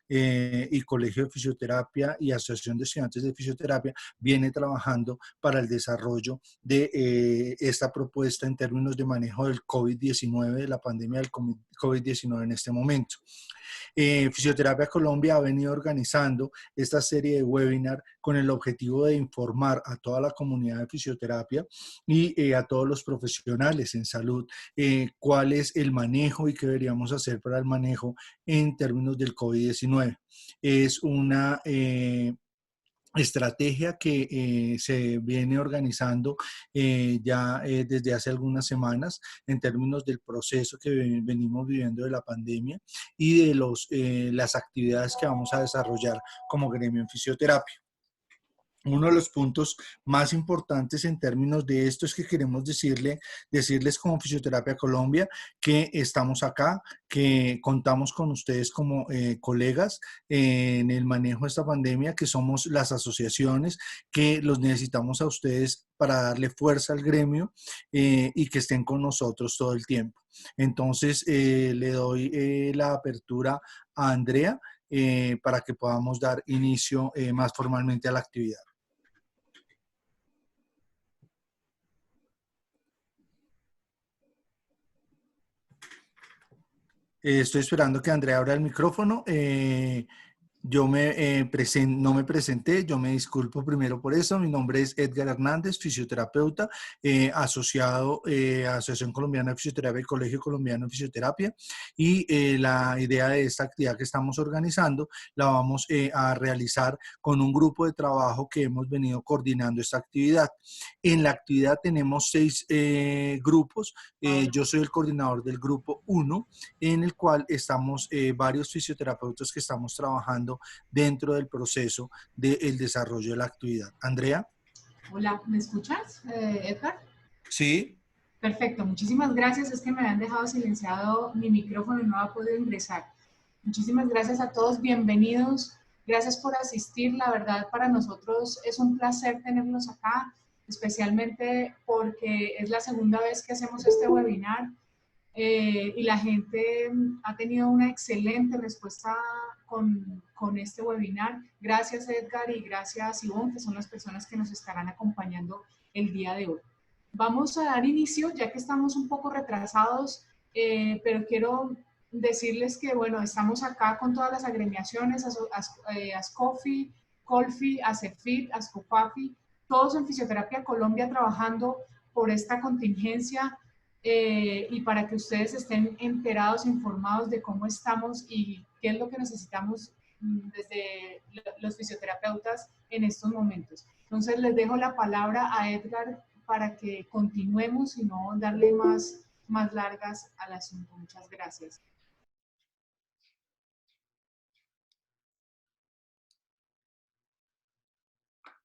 y Colegio de Fisioterapia y Asociación de Estudiantes de Fisioterapia viene trabajando para el desarrollo de esta propuesta en términos de manejo del COVID-19, de la pandemia del COVID-19 en este momento. Fisioterapia Colombia ha venido organizando esta serie de webinar con el objetivo de informar a toda la comunidad de fisioterapia y a todos los profesionales en salud cuál es el manejo y qué deberíamos hacer para el manejo en términos del COVID-19. Es una estrategia que se viene organizando desde hace algunas semanas en términos del proceso que venimos viviendo de la pandemia y de las actividades que vamos a desarrollar como gremio en fisioterapia. Uno de los puntos más importantes en términos de esto es que queremos decirles como Fisioterapia Colombia que estamos acá, que contamos con ustedes como colegas en el manejo de esta pandemia, que somos las asociaciones, que los necesitamos a ustedes para darle fuerza al gremio y que estén con nosotros todo el tiempo. Entonces, le doy la apertura a Andrea para que podamos dar inicio más formalmente a la actividad. Estoy esperando que Andrea abra el micrófono. No me presenté, yo me disculpo primero por eso. Mi nombre es Edgar Hernández, fisioterapeuta, asociado a Asociación Colombiana de Fisioterapia y Colegio Colombiano de Fisioterapia. Y la idea de esta actividad que estamos organizando la vamos a realizar con un grupo de trabajo que hemos venido coordinando esta actividad. En la actividad tenemos 6 grupos. Yo soy el coordinador del grupo 1, en el cual estamos varios fisioterapeutas que estamos trabajando dentro del proceso del desarrollo de la actividad. Andrea. Hola, ¿me escuchas, Edgar? Sí. Perfecto, muchísimas gracias. Es que me habían dejado silenciado mi micrófono y no ha podido ingresar. Muchísimas gracias a todos, bienvenidos. Gracias por asistir. La verdad, para nosotros es un placer tenerlos acá, especialmente porque es la segunda vez que hacemos este webinar. Y la gente ha tenido una excelente respuesta con este webinar. Gracias Edgar y gracias Ivonne, que son las personas que nos estarán acompañando el día de hoy. Vamos a dar inicio, ya que estamos un poco retrasados, pero quiero decirles que, bueno, estamos acá con todas las agremiaciones, ASCOFI, COLFI, ACEFIT, ASCOFAFI, todos en Fisioterapia Colombia trabajando por esta contingencia. Y para que ustedes estén enterados, informados de cómo estamos y qué es lo que necesitamos desde los fisioterapeutas en estos momentos. Entonces les dejo la palabra a Edgar para que continuemos y no darle más largas al asunto. Muchas gracias.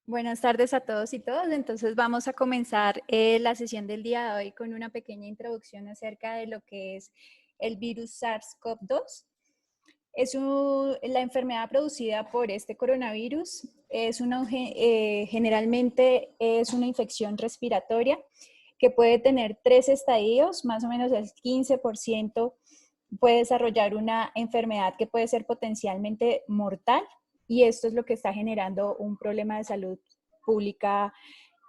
Buenas tardes a todos y todas. Entonces vamos a comenzar la sesión del día de hoy con una pequeña introducción acerca de lo que es el virus SARS-CoV-2. Es la enfermedad producida por este coronavirus. Generalmente es una infección respiratoria que puede tener 3 estadios, más o menos el 15% puede desarrollar una enfermedad que puede ser potencialmente mortal. Y esto es lo que está generando un problema de salud pública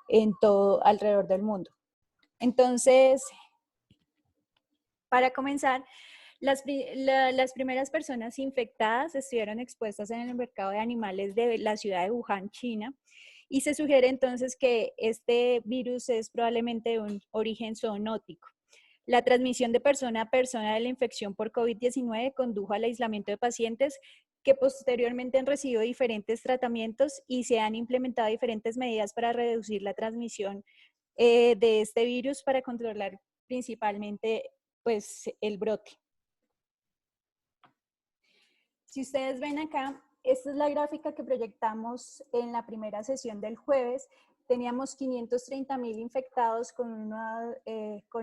en todo alrededor del mundo. Entonces, para comenzar, las primeras personas infectadas estuvieron expuestas en el mercado de animales de la ciudad de Wuhan, China, y se sugiere entonces que este virus es probablemente de un origen zoonótico. La transmisión de persona a persona de la infección por COVID-19 condujo al aislamiento de pacientes que posteriormente han recibido diferentes tratamientos y se han implementado diferentes medidas para reducir la transmisión de este virus para controlar principalmente pues, el brote. Si ustedes ven acá, esta es la gráfica que proyectamos en la primera sesión del jueves. Teníamos 530,000 infectados con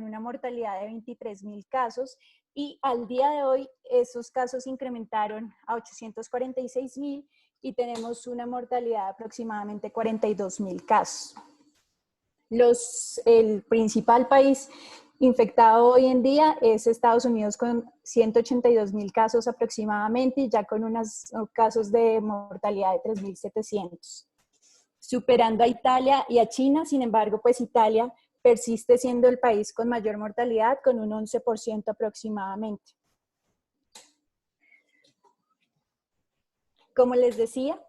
una mortalidad de 23,000 casos y al día de hoy esos casos incrementaron a 846,000 y tenemos una mortalidad de aproximadamente 42,000 casos. El principal país Infectado hoy en día es Estados Unidos con 182.000 casos aproximadamente y ya con unos casos de mortalidad de 3.700. Superando a Italia y a China, sin embargo, pues Italia persiste siendo el país con mayor mortalidad, con un 11% aproximadamente. Como les decía,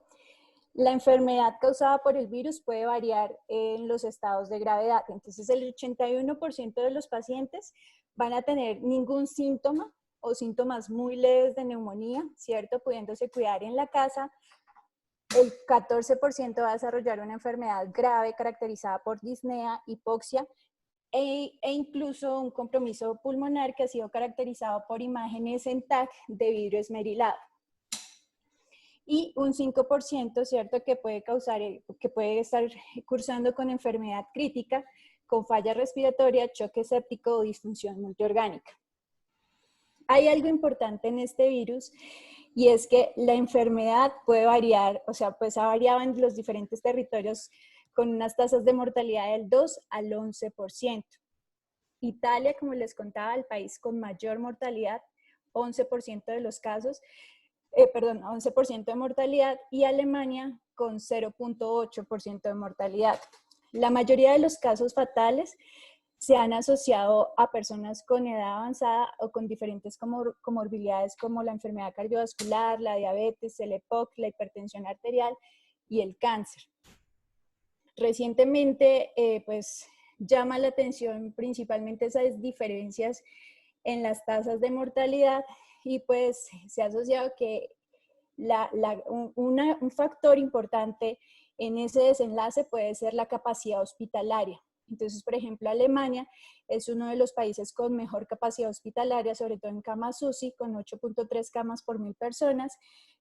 la enfermedad causada por el virus puede variar en los estados de gravedad. Entonces, el 81% de los pacientes van a tener ningún síntoma o síntomas muy leves de neumonía, ¿cierto? Pudiéndose cuidar en la casa. El 14% va a desarrollar una enfermedad grave caracterizada por disnea, hipoxia e incluso un compromiso pulmonar que ha sido caracterizado por imágenes en TAC de vidrio esmerilado. Y un 5%, ¿cierto?, que puede estar cursando con enfermedad crítica, con falla respiratoria, choque séptico o disfunción multiorgánica. Hay algo importante en este virus y es que la enfermedad puede variar, o sea, pues ha variado en los diferentes territorios con unas tasas de mortalidad del 2 al 11%. Italia, como les contaba, el país con mayor mortalidad, 11% de los casos, 11% de mortalidad, y Alemania con 0.8% de mortalidad. La mayoría de los casos fatales se han asociado a personas con edad avanzada o con diferentes comorbilidades como la enfermedad cardiovascular, la diabetes, el EPOC, la hipertensión arterial y el cáncer. Recientemente, pues llama la atención principalmente esas diferencias en las tasas de mortalidad y pues se ha asociado que un factor importante en ese desenlace puede ser la capacidad hospitalaria. Entonces, por ejemplo, Alemania es uno de los países con mejor capacidad hospitalaria, sobre todo en camas UCI, con 8.3 camas por 1.000 personas.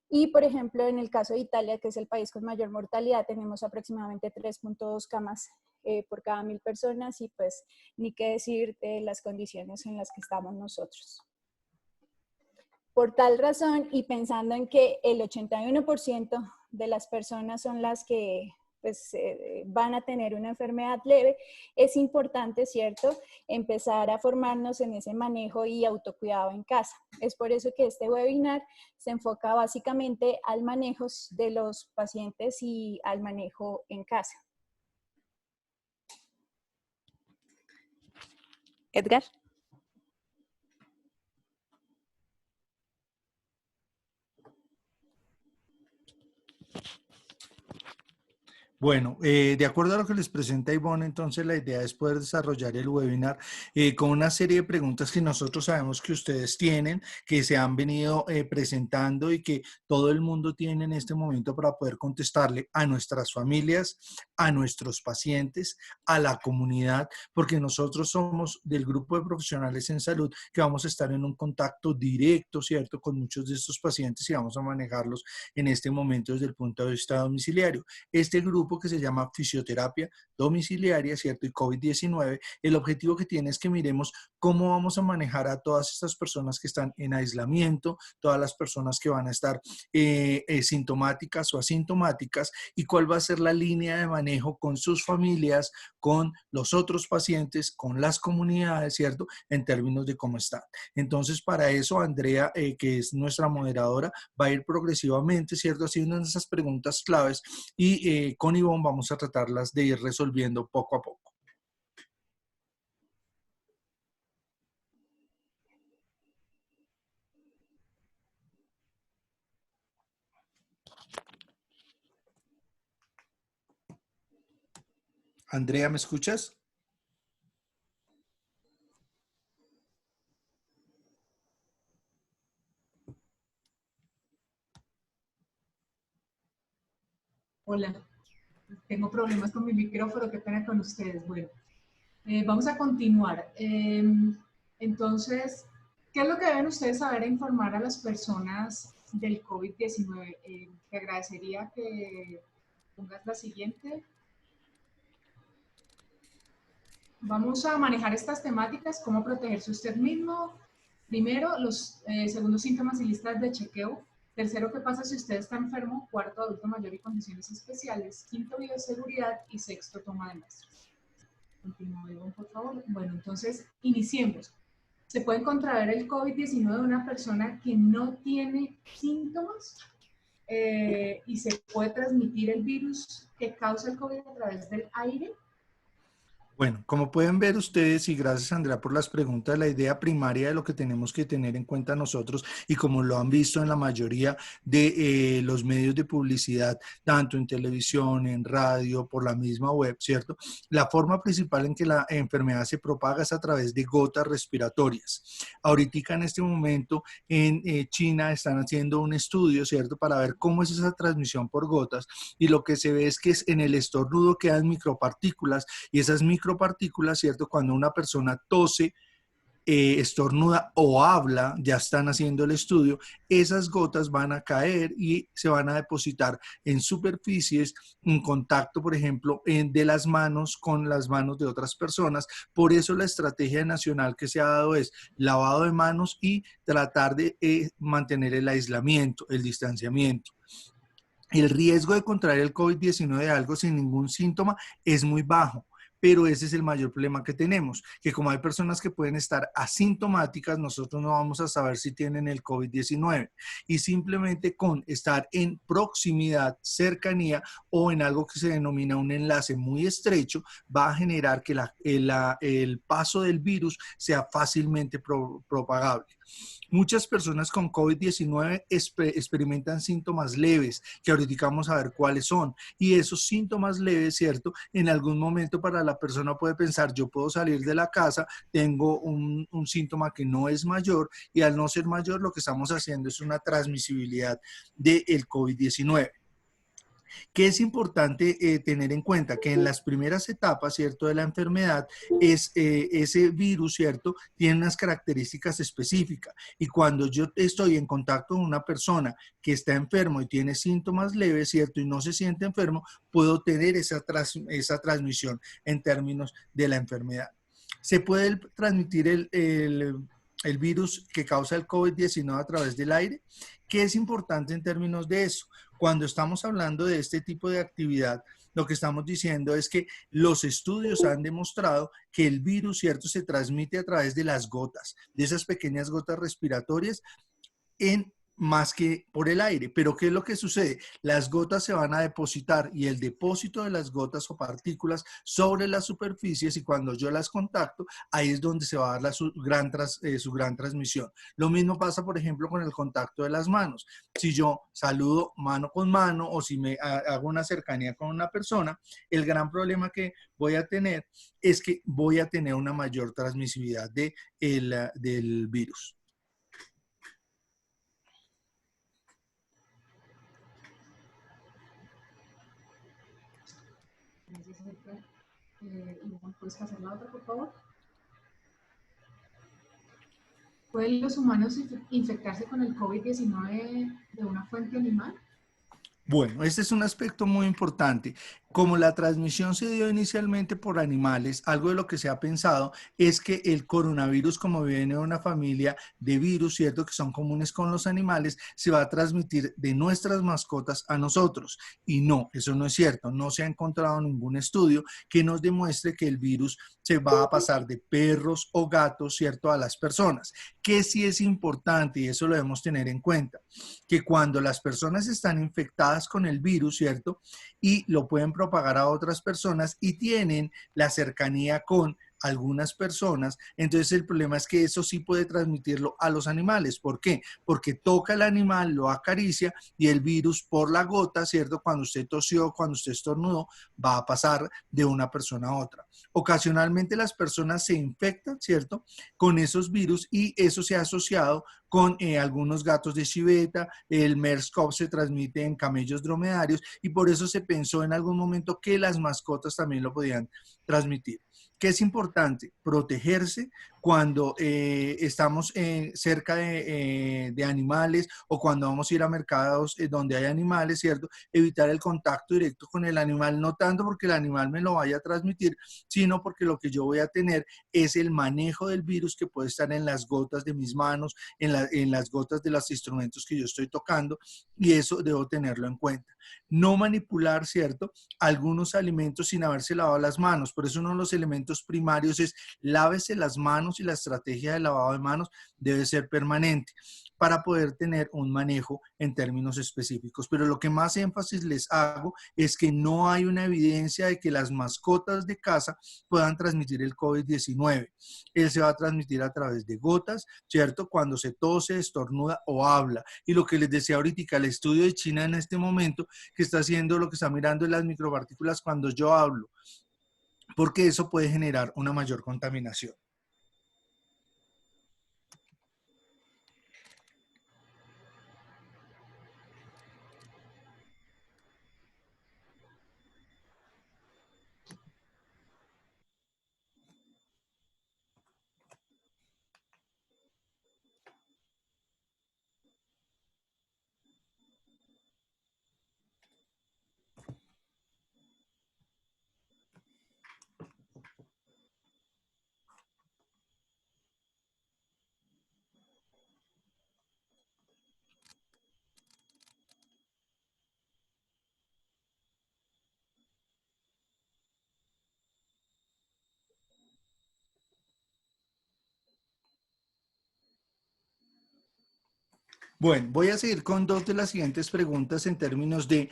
Y, por ejemplo, en el caso de Italia, que es el país con mayor mortalidad, tenemos aproximadamente 3.2 camas por cada 1.000 personas y pues ni qué decir de las condiciones en las que estamos nosotros. Por tal razón, y pensando en que el 81% de las personas son las que pues, van a tener una enfermedad leve, es importante, ¿cierto?, empezar a formarnos en ese manejo y autocuidado en casa. Es por eso que este webinar se enfoca básicamente al manejo de los pacientes y al manejo en casa. Edgar. Bueno, de acuerdo a lo que les presenta Ivonne, entonces la idea es poder desarrollar el webinar con una serie de preguntas que nosotros sabemos que ustedes tienen, que se han venido presentando y que todo el mundo tiene en este momento para poder contestarle a nuestras familias, a nuestros pacientes, a la comunidad, porque nosotros somos del grupo de profesionales en salud que vamos a estar en un contacto directo, ¿cierto?, con muchos de estos pacientes y vamos a manejarlos en este momento desde el punto de vista domiciliario. Este grupo que se llama fisioterapia domiciliaria, ¿cierto? Y COVID-19, el objetivo que tiene es que miremos cómo vamos a manejar a todas estas personas que están en aislamiento, todas las personas que van a estar sintomáticas o asintomáticas y cuál va a ser la línea de manejo con sus familias, con los otros pacientes, con las comunidades, ¿cierto? En términos de cómo están. Entonces, para eso, Andrea, que es nuestra moderadora, va a ir progresivamente, ¿cierto? Haciendo esas preguntas claves y con Ivonne vamos a tratarlas de ir resolviendo poco a poco. Andrea, ¿me escuchas? Hola, tengo problemas con mi micrófono, qué pena con ustedes. Bueno, vamos a continuar. Entonces, ¿qué es lo que deben ustedes saber e informar a las personas del COVID-19? Te agradecería que pongas la siguiente. Vamos a manejar estas temáticas, cómo protegerse usted mismo. Primero, los segundos síntomas y listas de chequeo. Tercero, qué pasa si usted está enfermo. Cuarto, adulto mayor y condiciones especiales. Quinto, bioseguridad. Y sexto, toma de muestras. Continúe, por favor. Bueno, entonces, iniciemos. ¿Se puede contraer el COVID-19 de una persona que no tiene síntomas? ¿Y se puede transmitir el virus que causa el COVID a través del aire? Bueno, como pueden ver ustedes, y gracias Andrea por las preguntas, la idea primaria de lo que tenemos que tener en cuenta nosotros, y como lo han visto en la mayoría de los medios de publicidad, tanto en televisión, en radio, por la misma web, ¿cierto? La forma principal en que la enfermedad se propaga es a través de gotas respiratorias. Ahorita en este momento en China están haciendo un estudio, ¿cierto? Para ver cómo es esa transmisión por gotas, y lo que se ve es que en el estornudo quedan micropartículas, y esas micropartículas, ¿cierto? Cuando una persona tose, estornuda o habla, ya están haciendo el estudio, esas gotas van a caer y se van a depositar en superficies, en contacto, por ejemplo, de las manos con las manos de otras personas. Por eso la estrategia nacional que se ha dado es lavado de manos y tratar de mantener el aislamiento, el distanciamiento. El riesgo de contraer el COVID-19 de algo sin ningún síntoma es muy bajo, pero ese es el mayor problema que tenemos, que como hay personas que pueden estar asintomáticas, nosotros no vamos a saber si tienen el COVID-19, y simplemente con estar en proximidad, cercanía o en algo que se denomina un enlace muy estrecho, va a generar que el paso del virus sea fácilmente propagable. Muchas personas con COVID-19 experimentan síntomas leves, que ahorita vamos a ver cuáles son. Y esos síntomas leves, ¿cierto? En algún momento para la persona puede pensar, yo puedo salir de la casa, tengo un síntoma que no es mayor, y al no ser mayor lo que estamos haciendo es una transmisibilidad del COVID-19. ¿Qué es importante tener en cuenta? Que en las primeras etapas, ¿cierto?, de la enfermedad, ese virus, ¿cierto?, tiene unas características específicas. Y cuando yo estoy en contacto con una persona que está enfermo y tiene síntomas leves, ¿cierto?, y no se siente enfermo, puedo tener esa transmisión en términos de la enfermedad. Se puede transmitir el virus que causa el COVID-19 a través del aire. ¿Qué es importante en términos de eso? Cuando estamos hablando de este tipo de actividad, lo que estamos diciendo es que los estudios han demostrado que el virus, ¿cierto?, se transmite a través de las gotas, de esas pequeñas gotas respiratorias, más que por el aire. Pero ¿qué es lo que sucede? Las gotas se van a depositar, y el depósito de las gotas o partículas sobre las superficies, y cuando yo las contacto, ahí es donde se va a dar su gran transmisión. Lo mismo pasa, por ejemplo, con el contacto de las manos. Si yo saludo mano con mano, o si me hago una cercanía con una persona, el gran problema que voy a tener es que voy a tener una mayor transmisibilidad del virus. ¿Puedes pasar la otra, por favor? ¿Pueden los humanos infectarse con el COVID-19 de una fuente animal? Bueno, este es un aspecto muy importante. Como la transmisión se dio inicialmente por animales, algo de lo que se ha pensado es que el coronavirus, como viene de una familia de virus, ¿cierto?, que son comunes con los animales, se va a transmitir de nuestras mascotas a nosotros. Y no, eso no es cierto. No se ha encontrado ningún estudio que nos demuestre que el virus se va a pasar de perros o gatos, ¿cierto?, a las personas. Que sí es importante, y eso lo debemos tener en cuenta, que cuando las personas están infectadas con el virus, ¿cierto?, y lo pueden propagar a otras personas y tienen la cercanía con algunas personas, entonces el problema es que eso sí puede transmitirlo a los animales. ¿Por qué? Porque toca el animal, lo acaricia, y el virus por la gota, ¿cierto?, cuando usted tosió, cuando usted estornudó, va a pasar de una persona a otra. Ocasionalmente las personas se infectan, ¿cierto?, con esos virus, y eso se ha asociado con algunos gatos de civeta. El MERS-CoV se transmite en camellos dromedarios, y por eso se pensó en algún momento que las mascotas también lo podían transmitir. ¿Qué es importante? Protegerse cuando estamos cerca de animales, o cuando vamos a ir a mercados donde hay animales, ¿cierto? Evitar el contacto directo con el animal, no tanto porque el animal me lo vaya a transmitir, sino porque lo que yo voy a tener es el manejo del virus que puede estar en las gotas de mis manos, en las gotas de los instrumentos que yo estoy tocando, y eso debo tenerlo en cuenta. no manipular, ¿cierto?, algunos alimentos sin haberse lavado las manos. Por eso uno de los elementos primarios es lávese las manos, y la estrategia de lavado de manos debe ser permanente para poder tener un manejo en términos específicos. Pero lo que más énfasis les hago es que no hay una evidencia de que las mascotas de casa puedan transmitir el COVID-19. Él se va a transmitir a través de gotas, ¿cierto?, cuando se tose, estornuda o habla. Y lo que les decía ahorita, el estudio de China en este momento, que está haciendo lo que está mirando en las micropartículas cuando yo hablo, porque eso puede generar una mayor contaminación. Bueno, voy a seguir con dos de las siguientes preguntas en términos de: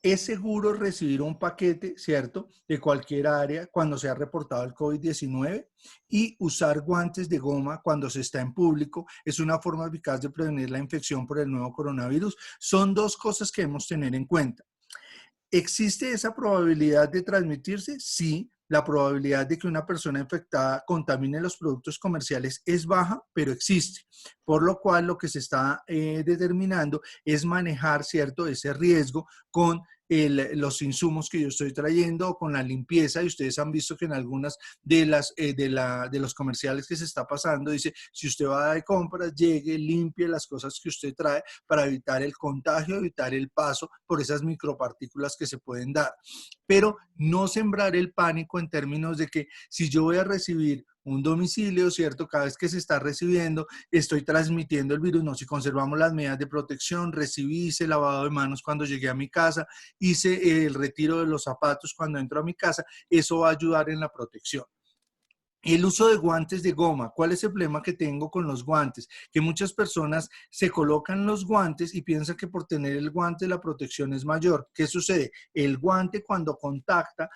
¿es seguro recibir un paquete, cierto, de cualquier área cuando se ha reportado el COVID-19? Y usar guantes de goma cuando se está en público es una forma eficaz de prevenir la infección por el nuevo coronavirus. Son dos cosas que debemos tener en cuenta. ¿Existe esa probabilidad de transmitirse? Sí. La probabilidad de que una persona infectada contamine los productos comerciales es baja, pero existe. Por lo cual, lo que se está determinando es manejar, ¿cierto?, ese riesgo con los insumos que yo estoy trayendo, o con la limpieza. Y ustedes han visto que en algunas de los comerciales que se está pasando, dice: si usted va de compras, llegue, limpie las cosas que usted trae para evitar el contagio, evitar el paso por esas micropartículas que se pueden dar. Pero no sembrar el pánico en términos de que si yo voy a recibir un domicilio, ¿cierto?, cada vez que se está recibiendo, estoy transmitiendo el virus. No, si conservamos las medidas de protección, recibí, hice lavado de manos cuando llegué a mi casa, hice el retiro de los zapatos cuando entro a mi casa, eso va a ayudar en la protección. El uso de guantes de goma. ¿Cuál es el problema que tengo con los guantes? Que muchas personas se colocan los guantes y piensan que por tener el guante la protección es mayor. ¿Qué sucede? El guante, cuando contacta,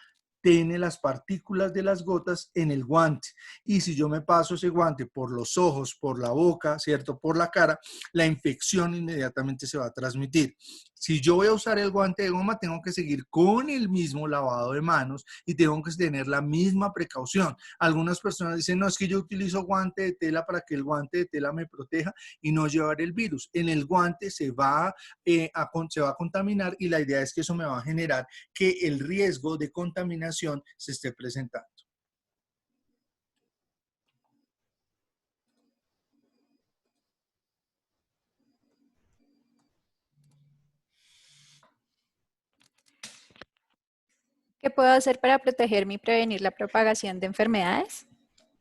tiene las partículas de las gotas en el guante. Y si yo me paso ese guante por los ojos, por la boca, ¿cierto?, por la cara, la infección inmediatamente se va a transmitir. Si yo voy a usar el guante de goma, tengo que seguir con el mismo lavado de manos y tengo que tener la misma precaución. Algunas personas dicen: no, es que yo utilizo guante de tela para que el guante de tela me proteja y no llevar el virus. En el guante se va a contaminar, y la idea es que eso me va a generar que el riesgo de contaminación se esté presentando. ¿Qué puedo hacer para protegerme y prevenir la propagación de enfermedades?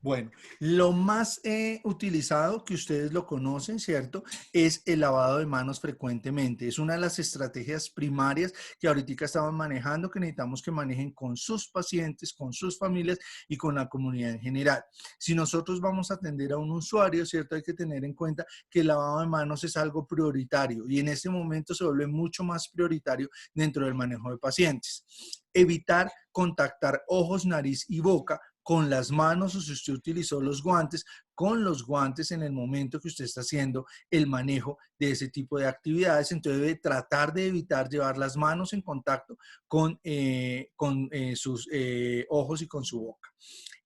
Bueno, lo más utilizado, que ustedes lo conocen, ¿cierto?, es el lavado de manos frecuentemente. Es una de las estrategias primarias que ahorita estamos manejando, que necesitamos que manejen con sus pacientes, con sus familias y con la comunidad en general. Si nosotros vamos a atender a un usuario, ¿cierto?, hay que tener en cuenta que el lavado de manos es algo prioritario, y en este momento se vuelve mucho más prioritario dentro del manejo de pacientes. Evitar contactar ojos, nariz y boca con las manos, o si usted utilizó los guantes, con los guantes en el momento que usted está haciendo el manejo de ese tipo de actividades. Entonces debe tratar de evitar llevar las manos en contacto con sus ojos y con su boca.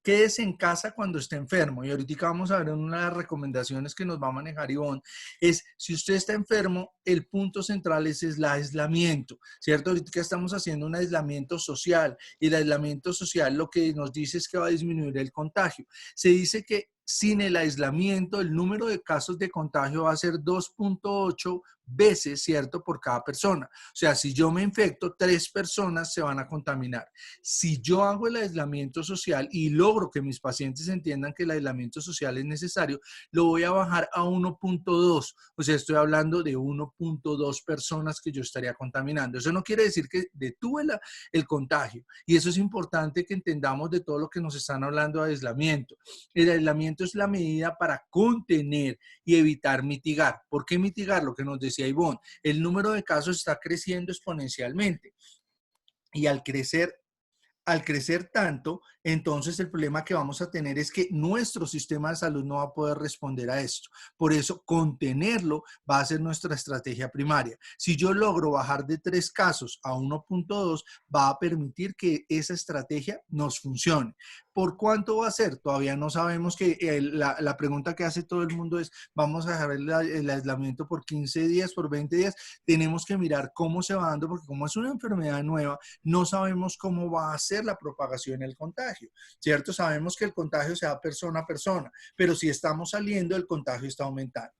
Quédese en casa cuando esté enfermo. Y ahorita vamos a ver una de las recomendaciones que nos va a manejar Ivonne, es: si usted está enfermo, el punto central es el aislamiento, ¿cierto? Ahorita estamos haciendo un aislamiento social, y el aislamiento social lo que nos dice es que va a disminuir el contagio. Se dice que sin el aislamiento, el número de casos de contagio va a ser 2.8 veces, ¿cierto?, por cada persona. O sea, si yo me infecto, 3 personas se van a contaminar. Si yo hago el aislamiento social y logro que mis pacientes entiendan que el aislamiento social es necesario, lo voy a bajar a 1.2. O sea, estoy hablando de 1.2 personas que yo estaría contaminando. Eso no quiere decir que detuve el contagio. Y eso es importante que entendamos de todo lo que nos están hablando de aislamiento. El aislamiento es la medida para contener y evitar mitigar. ¿Por qué mitigar? Lo que nos decía Ivonne, el número de casos está creciendo exponencialmente y al crecer tanto, entonces el problema que vamos a tener es que nuestro sistema de salud no va a poder responder a esto. Por eso, contenerlo va a ser nuestra estrategia primaria. Si yo logro bajar de 3 casos a 1.2, va a permitir que esa estrategia nos funcione. ¿Por cuánto va a ser? Todavía no sabemos. La pregunta que hace todo el mundo es, ¿vamos a dejar el aislamiento por 15 días, por 20 días? Tenemos que mirar cómo se va dando, porque como es una enfermedad nueva, no sabemos cómo va a ser la propagación del contagio, ¿cierto? Sabemos que el contagio se da persona a persona, pero si estamos saliendo, el contagio está aumentando.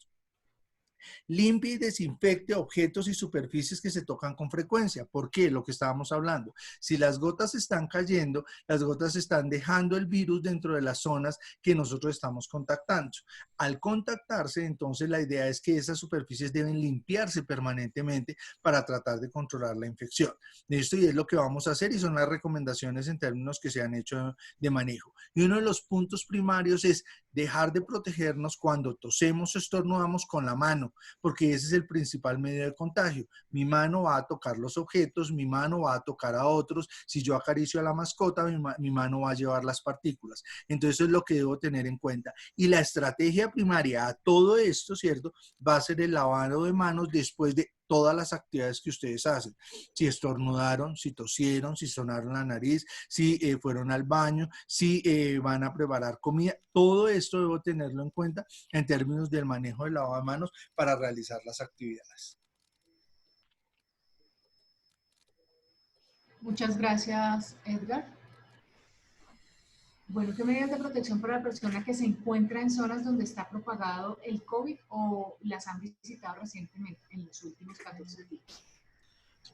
Limpie y desinfecte objetos y superficies que se tocan con frecuencia. ¿Por qué? Lo que estábamos hablando. Si las gotas están cayendo, las gotas están dejando el virus dentro de las zonas que nosotros estamos contactando. Al contactarse, entonces la idea es que esas superficies deben limpiarse permanentemente para tratar de controlar la infección. Esto y es lo que vamos a hacer y son las recomendaciones en términos que se han hecho de manejo. Y uno de los puntos primarios es dejar de protegernos cuando tosemos o estornudamos con la mano, porque ese es el principal medio de contagio. Mi mano va a tocar los objetos, mi mano va a tocar a otros. Si yo acaricio a la mascota, mi mano va a llevar las partículas. Entonces, eso es lo que debo tener en cuenta. Y la estrategia primaria a todo esto, ¿cierto?, va a ser el lavado de manos después de todas las actividades que ustedes hacen. Si estornudaron, si tosieron, si sonaron la nariz, si fueron al baño, si van a preparar comida, todo esto debo tenerlo en cuenta en términos del manejo del lavado de manos para realizar las actividades. Muchas gracias, Edgar. Bueno, ¿qué medidas de protección para la persona que se encuentra en zonas donde está propagado el COVID o las han visitado recientemente en los últimos 14 días?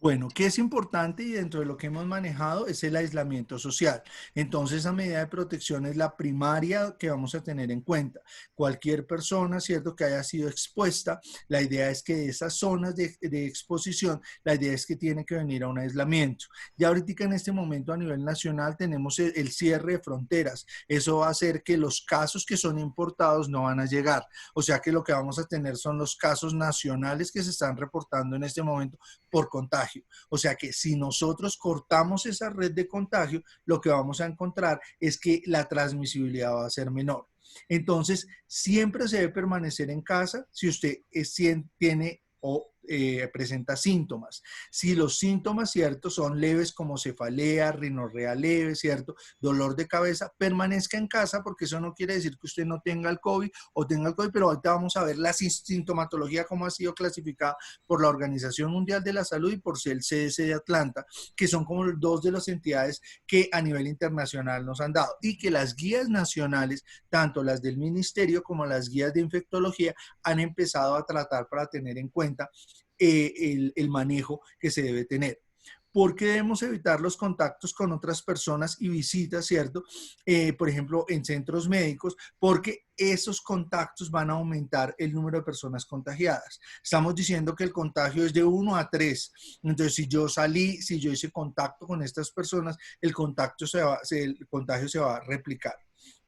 Bueno, ¿qué es importante y dentro de lo que hemos manejado es el aislamiento social? Entonces, esa medida de protección es la primaria que vamos a tener en cuenta. Cualquier persona, ¿cierto?, que haya sido expuesta, la idea es que de esas zonas de exposición, la idea es que tiene que venir a un aislamiento. Ya ahorita en este momento a nivel nacional tenemos el cierre de fronteras. Eso va a hacer que los casos que son importados no van a llegar. O sea que lo que vamos a tener son los casos nacionales que se están reportando en este momento por contagio. O sea que si nosotros cortamos esa red de contagio, lo que vamos a encontrar es que la transmisibilidad va a ser menor. Entonces, siempre se debe permanecer en casa si usted tiene o presenta síntomas. Si los síntomas, ¿cierto?, son leves como cefalea, rinorrea leve, ¿cierto?, dolor de cabeza, permanezca en casa porque eso no quiere decir que usted no tenga el COVID o tenga el COVID, pero ahorita vamos a ver la sintomatología como ha sido clasificada por la Organización Mundial de la Salud y por el CDC de Atlanta, que son como dos de las entidades que a nivel internacional nos han dado y que las guías nacionales, tanto las del ministerio como las guías de infectología, han empezado a tratar para tener en cuenta el manejo que se debe tener. ¿Por qué debemos evitar los contactos con otras personas y visitas, ¿cierto? Por ejemplo, en centros médicos, porque esos contactos van a aumentar el número de personas contagiadas. Estamos diciendo que el contagio es de 1 a 3. Entonces, si yo salí, si yo hice contacto con estas personas, el contagio se va a replicar.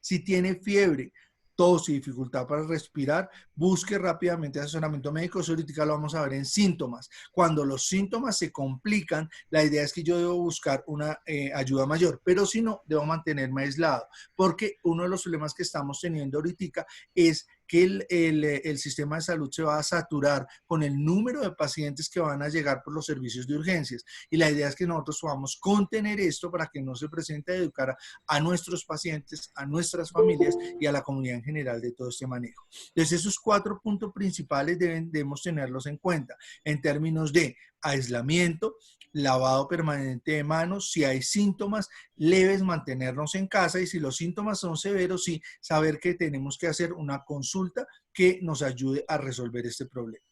Si tiene fiebre, tos y dificultad para respirar, busque rápidamente asesoramiento médico. Eso ahorita lo vamos a ver en síntomas. Cuando los síntomas se complican, la idea es que yo debo buscar una ayuda mayor, pero si no, debo mantenerme aislado, porque uno de los problemas que estamos teniendo ahorita es que el sistema de salud se va a saturar con el número de pacientes que van a llegar por los servicios de urgencias. Y la idea es que nosotros podamos contener esto para que no se presente, educar a nuestros pacientes, a nuestras familias y a la comunidad en general de todo este manejo. Entonces, esos 4 puntos principales debemos tenerlos en cuenta en términos de aislamiento, lavado permanente de manos, si hay síntomas leves, mantenernos en casa, y si los síntomas son severos, sí, saber que tenemos que hacer una consulta que nos ayude a resolver este problema.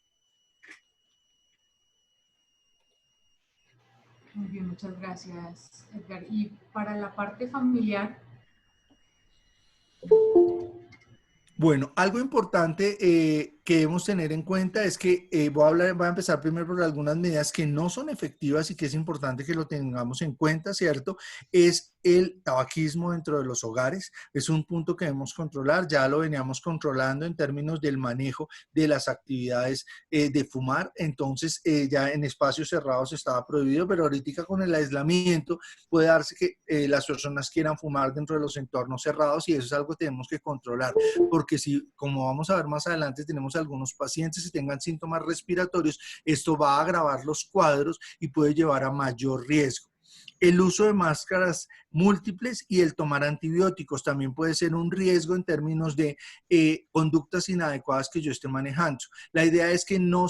Muy bien, muchas gracias, Edgar. Y para la parte familiar, bueno, algo importante que debemos tener en cuenta es que voy a empezar primero por algunas medidas que no son efectivas y que es importante que lo tengamos en cuenta, ¿cierto? Es el tabaquismo dentro de los hogares. Es un punto que debemos controlar. Ya lo veníamos controlando en términos del manejo de las actividades de fumar. Entonces, ya en espacios cerrados estaba prohibido, pero ahorita con el aislamiento puede darse que las personas quieran fumar dentro de los entornos cerrados, y eso es algo que tenemos que controlar, porque si, como vamos a ver más adelante, tenemos algunos pacientes que tengan síntomas respiratorios, esto va a agravar los cuadros y puede llevar a mayor riesgo. El uso de máscaras múltiples y el tomar antibióticos también puede ser un riesgo en términos de conductas inadecuadas que yo esté manejando. La idea es que no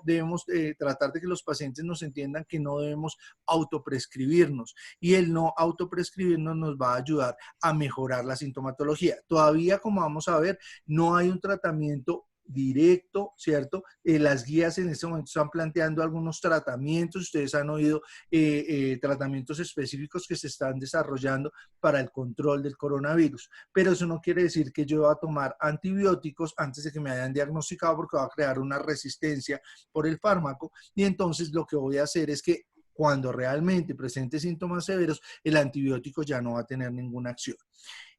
debemos tratar de que los pacientes nos entiendan que no debemos autoprescribirnos, y el no autoprescribirnos nos va a ayudar a mejorar la sintomatología. Todavía, como vamos a ver, no hay un tratamiento directo, ¿cierto? Las guías en este momento están planteando algunos tratamientos. Ustedes han oído tratamientos específicos que se están desarrollando para el control del coronavirus, pero eso no quiere decir que yo voy a tomar antibióticos antes de que me hayan diagnosticado, porque va a crear una resistencia por el fármaco, y entonces lo que voy a hacer es que cuando realmente presente síntomas severos, el antibiótico ya no va a tener ninguna acción.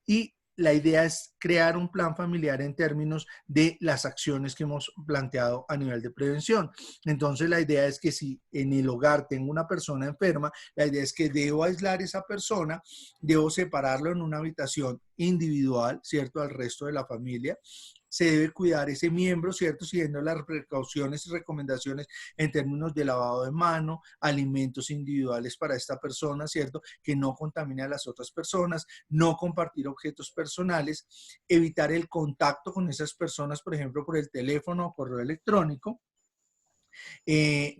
Y la idea es crear un plan familiar en términos de las acciones que hemos planteado a nivel de prevención. Entonces, la idea es que si en el hogar tengo una persona enferma, la idea es que debo aislar a esa persona, debo separarlo en una habitación individual, ¿cierto?, al resto de la familia. Se debe cuidar ese miembro, ¿cierto?, siguiendo las precauciones y recomendaciones en términos de lavado de mano, alimentos individuales para esta persona, ¿cierto?, que no contamine a las otras personas, no compartir objetos personales, evitar el contacto con esas personas, por ejemplo, por el teléfono o correo electrónico.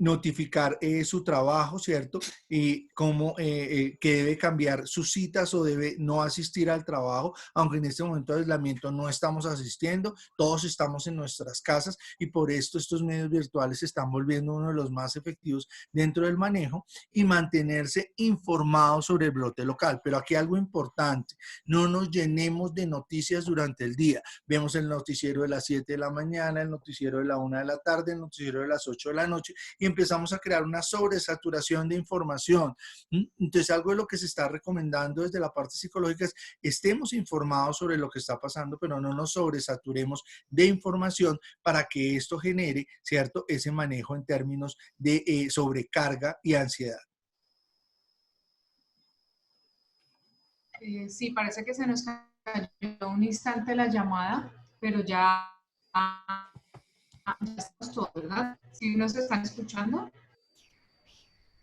Notificar su trabajo, ¿cierto? Y cómo que debe cambiar sus citas o debe no asistir al trabajo, aunque en este momento de aislamiento no estamos asistiendo, todos estamos en nuestras casas, y por esto estos medios virtuales se están volviendo uno de los más efectivos dentro del manejo, y mantenerse informados sobre el brote local. Pero aquí algo importante: no nos llenemos de noticias durante el día. Vemos el noticiero de las 7 de la mañana, el noticiero de la 1 de la tarde, el noticiero de las 8 de la noche, y empezamos a crear una sobresaturación de información. Entonces, algo de lo que se está recomendando desde la parte psicológica es: estemos informados sobre lo que está pasando, pero no nos sobresaturemos de información para que esto genere, ¿cierto?, ese manejo en términos de sobrecarga y ansiedad. sí, parece que se nos cayó un instante la llamada, pero ya estamos todos, ¿verdad? ¿Sí nos están escuchando?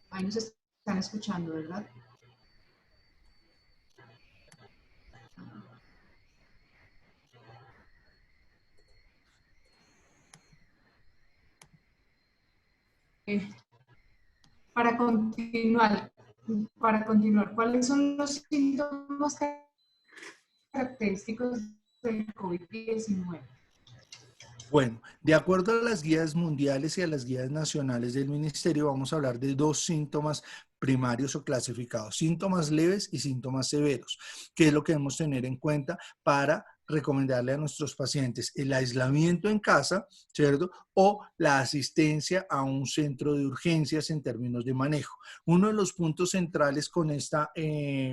Ahí nos están escuchando, ¿verdad? Eh, para continuar, ¿cuáles son los síntomas característicos del COVID-19? Bueno, de acuerdo a las guías mundiales y a las guías nacionales del ministerio, vamos a hablar de dos síntomas primarios o clasificados: síntomas leves y síntomas severos, que es lo que debemos tener en cuenta para recomendarle a nuestros pacientes: el aislamiento en casa, ¿cierto?, o la asistencia a un centro de urgencias en términos de manejo. Uno de los puntos centrales con esta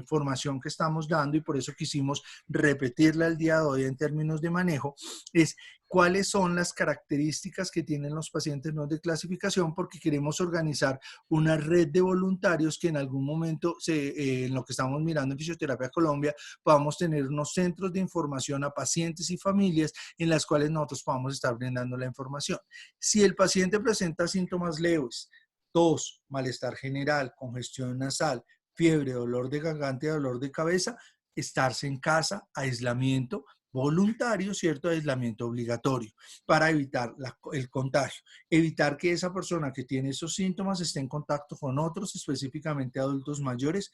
formación que estamos dando, y por eso quisimos repetirla el día de hoy en términos de manejo, es cuáles son las características que tienen los pacientes no de clasificación, porque queremos organizar una red de voluntarios que en algún momento, en lo que estamos mirando en Fisioterapia Colombia, podamos tener unos centros de información a pacientes y familias en las cuales nosotros podamos estar brindando la información. Si el paciente presenta síntomas leves, tos, malestar general, congestión nasal, fiebre, dolor de garganta y dolor de cabeza, estarse en casa, aislamiento, voluntario, ¿cierto?, aislamiento obligatorio para evitar el contagio, evitar que esa persona que tiene esos síntomas esté en contacto con otros, específicamente adultos mayores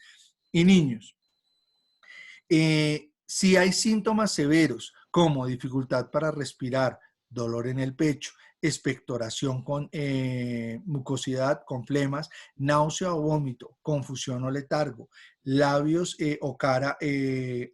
y niños. Si hay síntomas severos como dificultad para respirar, dolor en el pecho, expectoración con mucosidad, con flemas, náusea o vómito, confusión o letargo, labios o cara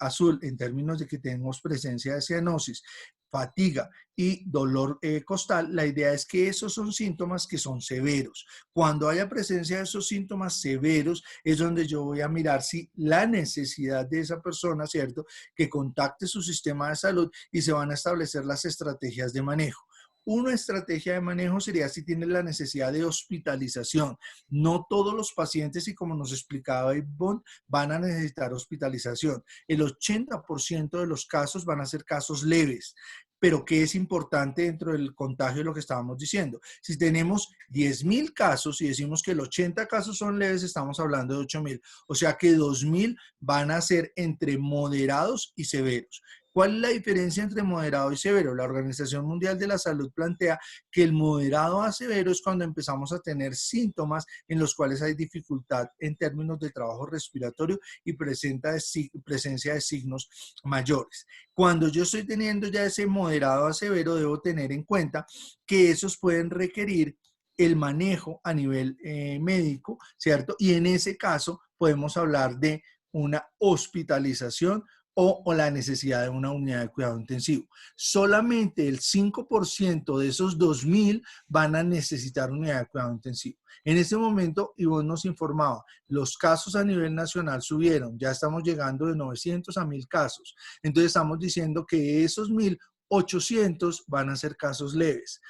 azul en términos de que tenemos presencia de cianosis, fatiga y dolor costal, la idea es que esos son síntomas que son severos. Cuando haya presencia de esos síntomas severos es donde yo voy a mirar si la necesidad de esa persona, ¿cierto?, que contacte su sistema de salud y se van a establecer las estrategias de manejo. Una estrategia de manejo sería si tiene la necesidad de hospitalización. No todos los pacientes, y como nos explicaba Ivonne, van a necesitar hospitalización. El 80% de los casos van a ser casos leves. Pero ¿qué es importante dentro del contagio de lo que estábamos diciendo? Si tenemos 10.000 casos y decimos que el 80 casos son leves, estamos hablando de 8.000. O sea que 2.000 van a ser entre moderados y severos. ¿Cuál es la diferencia entre moderado y severo? La Organización Mundial de la Salud plantea que el moderado a severo es cuando empezamos a tener síntomas en los cuales hay dificultad en términos de trabajo respiratorio y presencia de signos mayores. Cuando yo estoy teniendo ya ese moderado a severo, debo tener en cuenta que esos pueden requerir el manejo a nivel médico, ¿cierto? Y en ese caso podemos hablar de una hospitalización o la necesidad de una unidad de cuidado intensivo. Solamente el 5% de esos 2.000 van a necesitar unidad de cuidado intensivo. En este momento, Ivonne nos informaba, los casos a nivel nacional subieron, ya estamos llegando de 900 a 1.000 casos. Entonces estamos diciendo que esos 1.800 van a ser casos leves.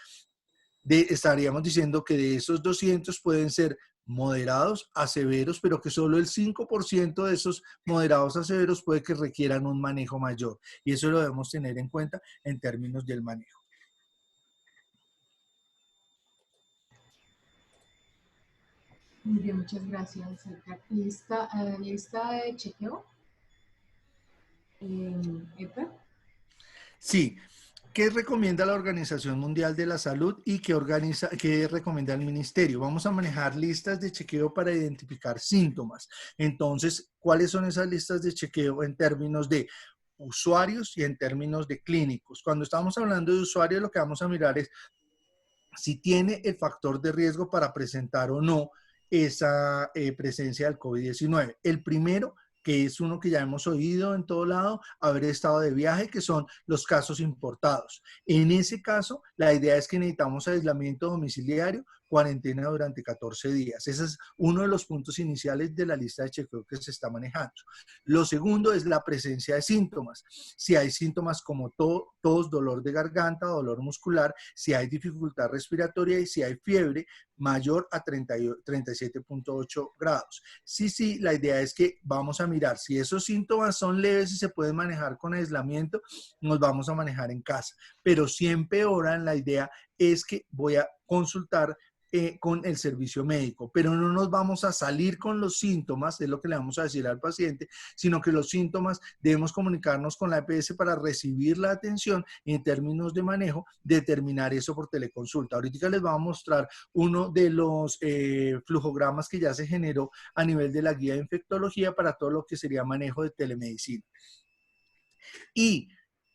Estaríamos diciendo que de esos 200 pueden ser moderados a severos, pero que solo el 5% de esos moderados a severos puede que requieran un manejo mayor. Y eso lo debemos tener en cuenta en términos del manejo. Muy bien, muchas gracias. ¿Lista de chequeo? ¿Edgar? Sí. ¿Qué recomienda la Organización Mundial de la Salud y qué recomienda el Ministerio? Vamos a manejar listas de chequeo para identificar síntomas. Entonces, ¿cuáles son esas listas de chequeo en términos de usuarios y en términos de clínicos? Cuando estamos hablando de usuarios, lo que vamos a mirar es si tiene el factor de riesgo para presentar o no esa presencia del COVID-19. El primero, que es uno que ya hemos oído en todo lado, haber estado de viaje, que son los casos importados. En ese caso, la idea es que necesitamos aislamiento domiciliario, cuarentena durante 14 días. Ese es uno de los puntos iniciales de la lista de chequeo que se está manejando. Lo segundo es la presencia de síntomas. Si hay síntomas como tos, dolor de garganta, dolor muscular, si hay dificultad respiratoria y si hay fiebre mayor a 37.8 grados. Sí, la idea es que vamos a mirar si esos síntomas son leves y se pueden manejar con aislamiento, nos vamos a manejar en casa. Pero si empeoran, la idea es que voy a consultar con el servicio médico, pero no nos vamos a salir con los síntomas, es lo que le vamos a decir al paciente, sino que los síntomas debemos comunicarnos con la EPS para recibir la atención y en términos de manejo, determinar eso por teleconsulta. Ahorita les voy a mostrar uno de los flujogramas que ya se generó a nivel de la guía de infectología para todo lo que sería manejo de telemedicina. Y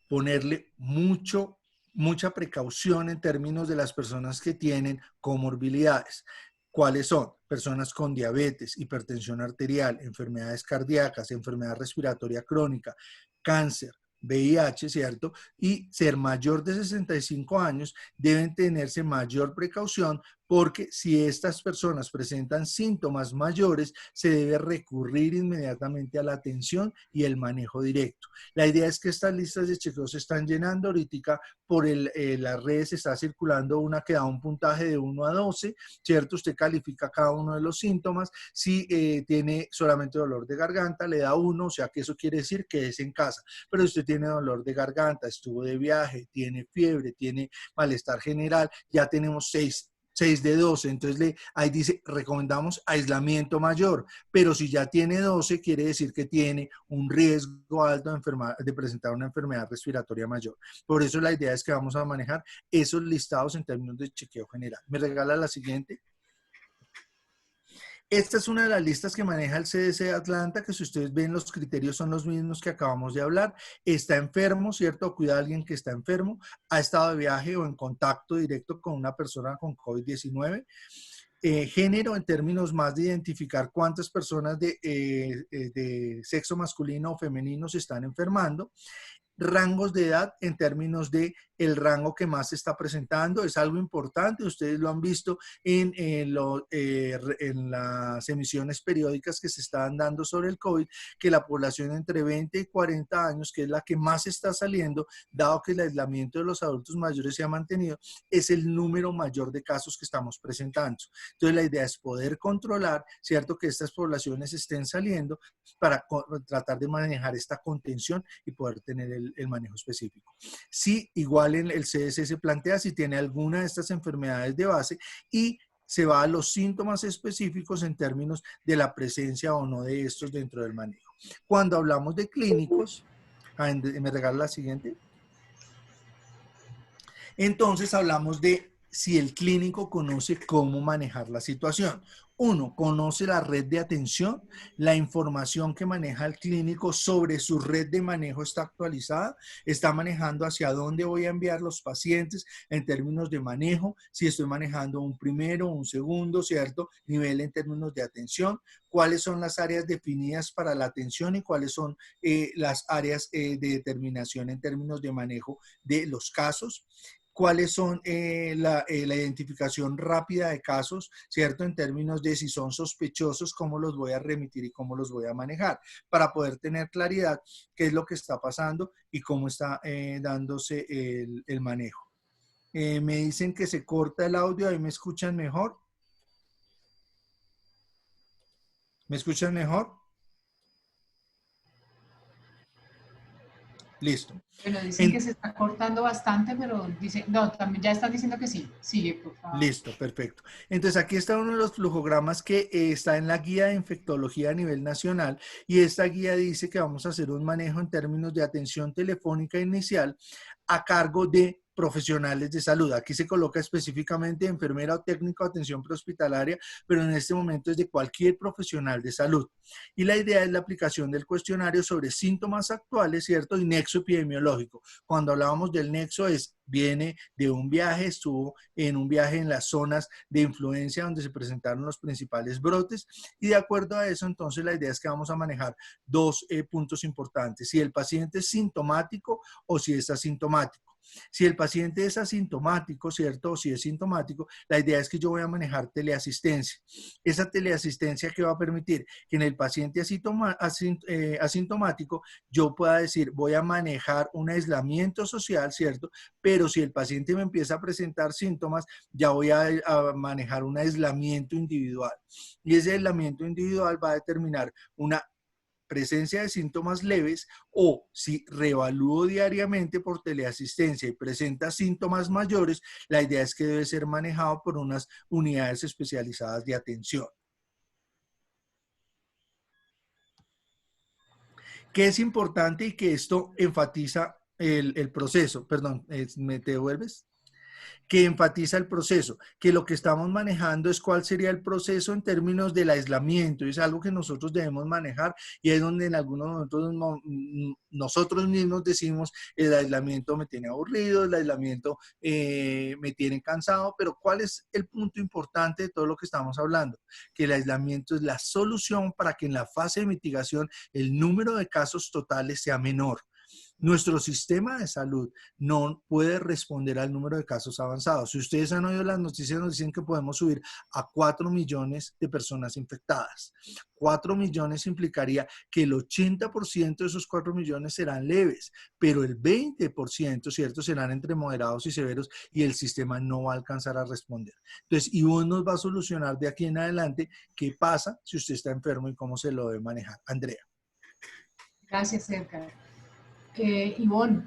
ponerle mucha precaución en términos de las personas que tienen comorbilidades. ¿Cuáles son? Personas con diabetes, hipertensión arterial, enfermedades cardíacas, enfermedad respiratoria crónica, cáncer, VIH, ¿cierto? Y ser mayor de 65 años deben tenerse mayor precaución porque si estas personas presentan síntomas mayores, se debe recurrir inmediatamente a la atención y el manejo directo. La idea es que estas listas de chequeo se están llenando ahorita por las redes, está circulando una que da un puntaje de 1 a 12, ¿cierto? Usted califica cada uno de los síntomas. Si tiene solamente dolor de garganta, le da 1, o sea que eso quiere decir que es en casa. Pero si usted tiene dolor de garganta, estuvo de viaje, tiene fiebre, tiene malestar general, ya tenemos 6 6 de 12, entonces ahí dice, recomendamos aislamiento mayor, pero si ya tiene 12, quiere decir que tiene un riesgo alto de presentar una enfermedad respiratoria mayor. Por eso la idea es que vamos a manejar esos listados en términos de chequeo general. ¿Me regala la siguiente? Esta es una de las listas que maneja el CDC de Atlanta, que si ustedes ven los criterios son los mismos que acabamos de hablar. Está enfermo, ¿cierto? Cuida a alguien que está enfermo, ha estado de viaje o en contacto directo con una persona con COVID-19. Género en términos más de identificar cuántas personas de sexo masculino o femenino se están enfermando. Rangos de edad en términos de el rango que más se está presentando, es algo importante, ustedes lo han visto en las emisiones periódicas que se están dando sobre el COVID, que la población entre 20 y 40 años, que es la que más está saliendo, dado que el aislamiento de los adultos mayores se ha mantenido, es el número mayor de casos que estamos presentando. Entonces la idea es poder controlar, ¿cierto?, que estas poblaciones estén saliendo para tratar de manejar esta contención y poder tener el manejo específico. Sí, igual en el CDC se plantea si tiene alguna de estas enfermedades de base y se va a los síntomas específicos en términos de la presencia o no de estos dentro del manejo. Cuando hablamos de clínicos, ¿me regala la siguiente? Entonces hablamos de si el clínico conoce cómo manejar la situación. Uno, conoce la red de atención, la información que maneja el clínico sobre su red de manejo está actualizada, está manejando hacia dónde voy a enviar los pacientes en términos de manejo, si estoy manejando un primero, un segundo, ¿cierto? Nivel en términos de atención, cuáles son las áreas definidas para la atención y cuáles son las áreas de determinación en términos de manejo de los casos. Cuáles son la identificación rápida de casos, ¿cierto? En términos de si son sospechosos, cómo los voy a remitir y cómo los voy a manejar, para poder tener claridad qué es lo que está pasando y cómo está dándose el manejo. Me dicen que se corta el audio, ahí me escuchan mejor. ¿Me escuchan mejor? Listo. Bueno, dicen que se está cortando bastante, pero dice, no, también ya están diciendo que sí. Sigue, por favor. Listo, perfecto. Entonces aquí está uno de los flujogramas que está en la guía de infectología a nivel nacional y esta guía dice que vamos a hacer un manejo en términos de atención telefónica inicial a cargo de profesionales de salud. Aquí se coloca específicamente enfermera o técnico de atención prehospitalaria, pero en este momento es de cualquier profesional de salud. Y la idea es la aplicación del cuestionario sobre síntomas actuales, ¿cierto? Y nexo epidemiológico. Cuando hablábamos del nexo viene de un viaje, estuvo en un viaje en las zonas de influencia donde se presentaron los principales brotes y de acuerdo a eso entonces la idea es que vamos a manejar dos puntos importantes, si el paciente es sintomático o si es asintomático. Si el paciente es asintomático, ¿cierto? O si es sintomático, la idea es que yo voy a manejar teleasistencia. Esa teleasistencia que va a permitir que en el paciente asintomático yo pueda decir, voy a manejar un aislamiento social, ¿cierto? Pero si el paciente me empieza a presentar síntomas, ya voy a manejar un aislamiento individual. Y ese aislamiento individual va a determinar una presencia de síntomas leves o si reevalúo diariamente por teleasistencia y presenta síntomas mayores, la idea es que debe ser manejado por unas unidades especializadas de atención. ¿Qué es importante y que esto enfatiza el proceso? Perdón, ¿me te devuelves? Que enfatiza el proceso, que lo que estamos manejando es cuál sería el proceso en términos del aislamiento, es algo que nosotros debemos manejar y es donde en algunos momentos nosotros mismos decimos el aislamiento me tiene aburrido, el aislamiento me tiene cansado, pero ¿cuál es el punto importante de todo lo que estamos hablando? Que el aislamiento es la solución para que en la fase de mitigación el número de casos totales sea menor. Nuestro sistema de salud no puede responder al número de casos avanzados. Si ustedes han oído las noticias, nos dicen que podemos subir a 4 millones de personas infectadas. 4 millones implicaría que el 80% de esos 4 millones serán leves, pero el 20%, ¿cierto?, serán entre moderados y severos y el sistema no va a alcanzar a responder. Entonces, Ivonne nos va a solucionar de aquí en adelante qué pasa si usted está enfermo y cómo se lo debe manejar. Andrea. Gracias, Edgar. Ivonne,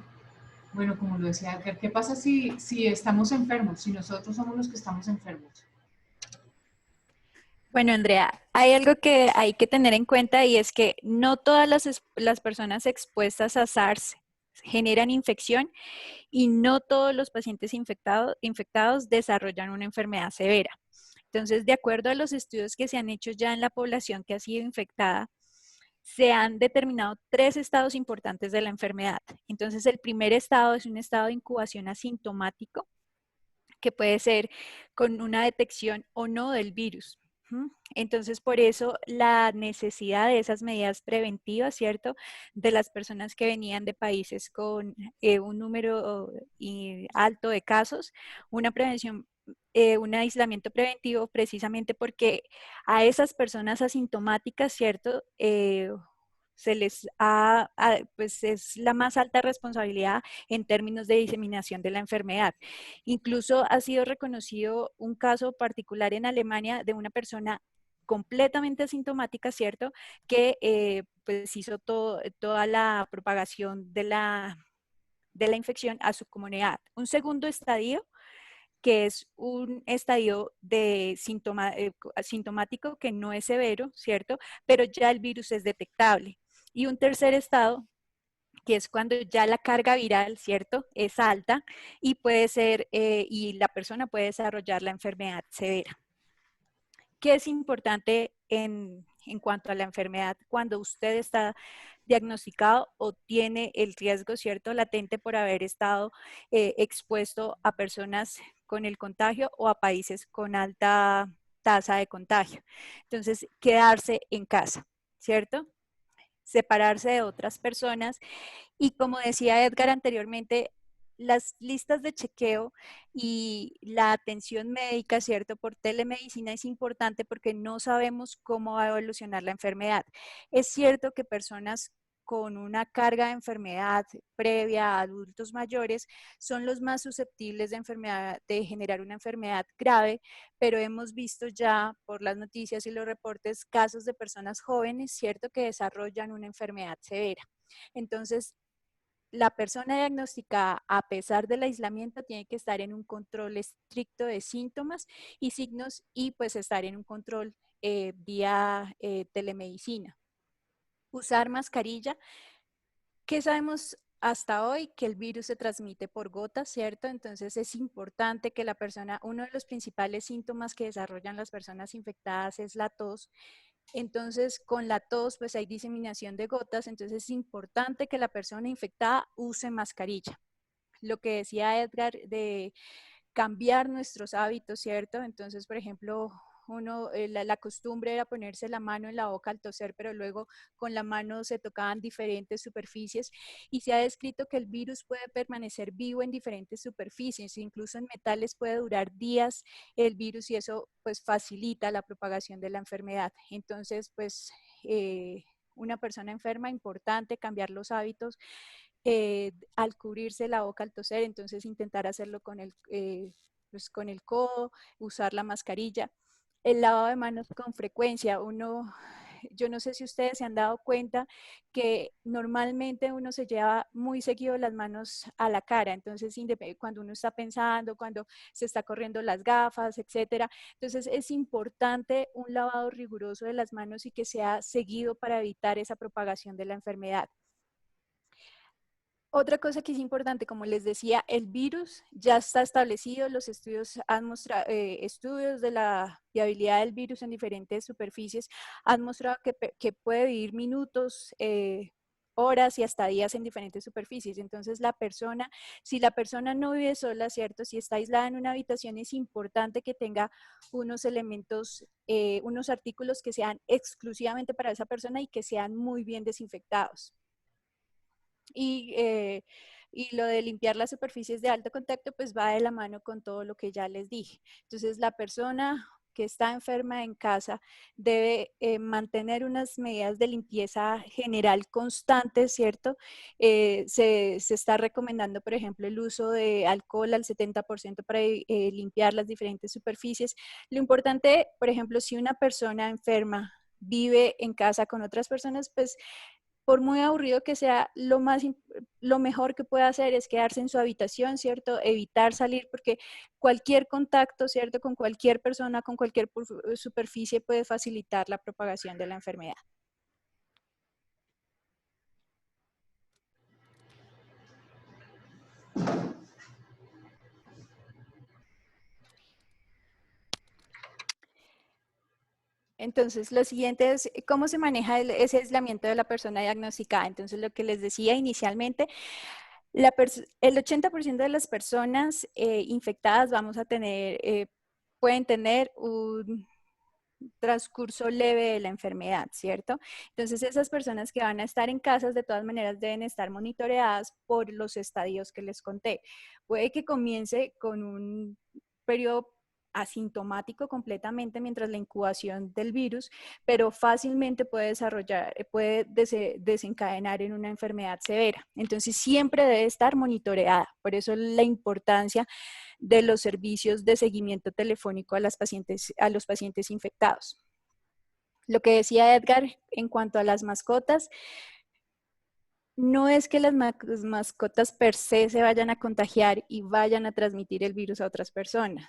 Bueno, como lo decía Edgar, ¿qué pasa si estamos enfermos, si nosotros somos los que estamos enfermos? Bueno, Andrea, hay algo que hay que tener en cuenta y es que no todas las personas expuestas a SARS generan infección y no todos los pacientes infectados desarrollan una enfermedad severa. Entonces, de acuerdo a los estudios que se han hecho ya en la población que ha sido infectada, se han determinado tres estados importantes de la enfermedad. Entonces, el primer estado es un estado de incubación asintomático, que puede ser con una detección o no del virus. ¿Mm? Entonces, por eso la necesidad de esas medidas preventivas, ¿cierto? De las personas que venían de países con un número alto de casos, una prevención, un aislamiento preventivo, precisamente porque a esas personas asintomáticas, ¿cierto? Se les pues es la más alta responsabilidad en términos de diseminación de la enfermedad. Incluso ha sido reconocido un caso particular en Alemania de una persona completamente asintomática, ¿cierto? Que pues hizo toda la propagación de la infección a su comunidad. Un segundo estadio que es un estadio de sintomático que no es severo, ¿cierto? Pero ya el virus es detectable. Y un tercer estado que es cuando ya la carga viral, ¿cierto? Es alta y puede ser, y la persona puede desarrollar la enfermedad severa. ¿Qué es importante en cuanto a la enfermedad cuando usted está diagnosticado o tiene el riesgo, cierto, latente por haber estado expuesto a personas con el contagio o a países con alta tasa de contagio? Entonces, quedarse en casa, ¿cierto? Separarse de otras personas y como decía Edgar anteriormente, las listas de chequeo y la atención médica, ¿cierto? Por telemedicina es importante porque no sabemos cómo va a evolucionar la enfermedad. Es cierto que personas con una carga de enfermedad previa a adultos mayores son los más susceptibles de enfermedad, de generar una enfermedad grave, pero hemos visto ya por las noticias y los reportes casos de personas jóvenes, ¿cierto? Que desarrollan una enfermedad severa. Entonces, la persona diagnosticada, a pesar del aislamiento, tiene que estar en un control estricto de síntomas y signos y pues estar en un control vía telemedicina. Usar mascarilla. ¿Qué sabemos hasta hoy? Que el virus se transmite por gotas, ¿cierto? Entonces es importante que la persona, uno de los principales síntomas que desarrollan las personas infectadas es la tos. Entonces, con la tos, pues hay diseminación de gotas, entonces es importante que la persona infectada use mascarilla. Lo que decía Edgar de cambiar nuestros hábitos, ¿cierto? Entonces, por ejemplo, la costumbre era ponerse la mano en la boca al toser, pero luego con la mano se tocaban diferentes superficies y se ha descrito que el virus puede permanecer vivo en diferentes superficies, incluso en metales puede durar días el virus y eso pues facilita la propagación de la enfermedad. Entonces, pues una persona enferma, importante cambiar los hábitos al cubrirse la boca al toser, entonces intentar hacerlo pues con el codo, usar la mascarilla. El lavado de manos con frecuencia, yo no sé si ustedes se han dado cuenta que normalmente uno se lleva muy seguido las manos a la cara, entonces cuando uno está pensando, cuando se está corriendo las gafas, etcétera, entonces es importante un lavado riguroso de las manos y que sea seguido para evitar esa propagación de la enfermedad. Otra cosa que es importante, como les decía, el virus ya está establecido, los estudios han mostrado, estudios de la viabilidad del virus en diferentes superficies han mostrado que puede vivir minutos, horas y hasta días en diferentes superficies. Entonces, si la persona no vive sola, ¿cierto? Si está aislada en una habitación, es importante que tenga unos elementos, unos artículos que sean exclusivamente para esa persona y que sean muy bien desinfectados. Y, y lo de limpiar las superficies de alto contacto, pues va de la mano con todo lo que ya les dije. Entonces, la persona que está enferma en casa debe mantener unas medidas de limpieza general constantes, ¿cierto? Se está recomendando, por ejemplo, el uso de alcohol al 70% para limpiar las diferentes superficies. Lo importante, por ejemplo, si una persona enferma vive en casa con otras personas, pues por muy aburrido que sea, lo mejor que puede hacer es quedarse en su habitación, ¿cierto? Evitar salir, porque cualquier contacto, ¿cierto? Con cualquier persona, con cualquier superficie puede facilitar la propagación de la enfermedad. Entonces, lo siguiente es cómo se maneja ese aislamiento de la persona diagnosticada. Entonces, lo que les decía inicialmente, el 80% de las personas infectadas pueden tener un transcurso leve de la enfermedad, ¿cierto? Entonces, esas personas que van a estar en casas, de todas maneras, deben estar monitoreadas por los estadios que les conté. Puede que comience con un periodo asintomático completamente mientras la incubación del virus, pero fácilmente puede desencadenar en una enfermedad severa. Entonces, siempre debe estar monitoreada. Por eso la importancia de los servicios de seguimiento telefónico a los pacientes infectados. Lo que decía Edgar en cuanto a las mascotas, no es que las mascotas per se se vayan a contagiar y vayan a transmitir el virus a otras personas,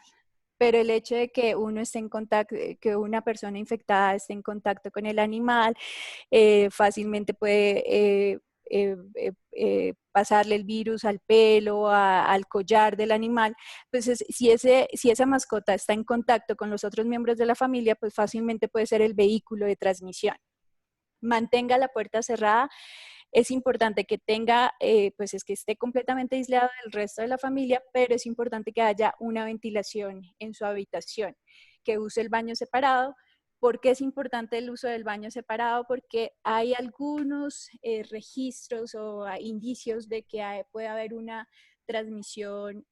pero el hecho de que uno esté en contacto, que una persona infectada esté en contacto con el animal, fácilmente puede pasarle el virus al pelo, al collar del animal. Entonces, si esa mascota está en contacto con los otros miembros de la familia, pues fácilmente puede ser el vehículo de transmisión. Mantenga la puerta cerrada. Es importante que pues es que esté completamente aislado del resto de la familia, pero es importante que haya una ventilación en su habitación, que use el baño separado. ¿Por qué es importante el uso del baño separado? Porque hay algunos registros o indicios de que puede haber una transmisión,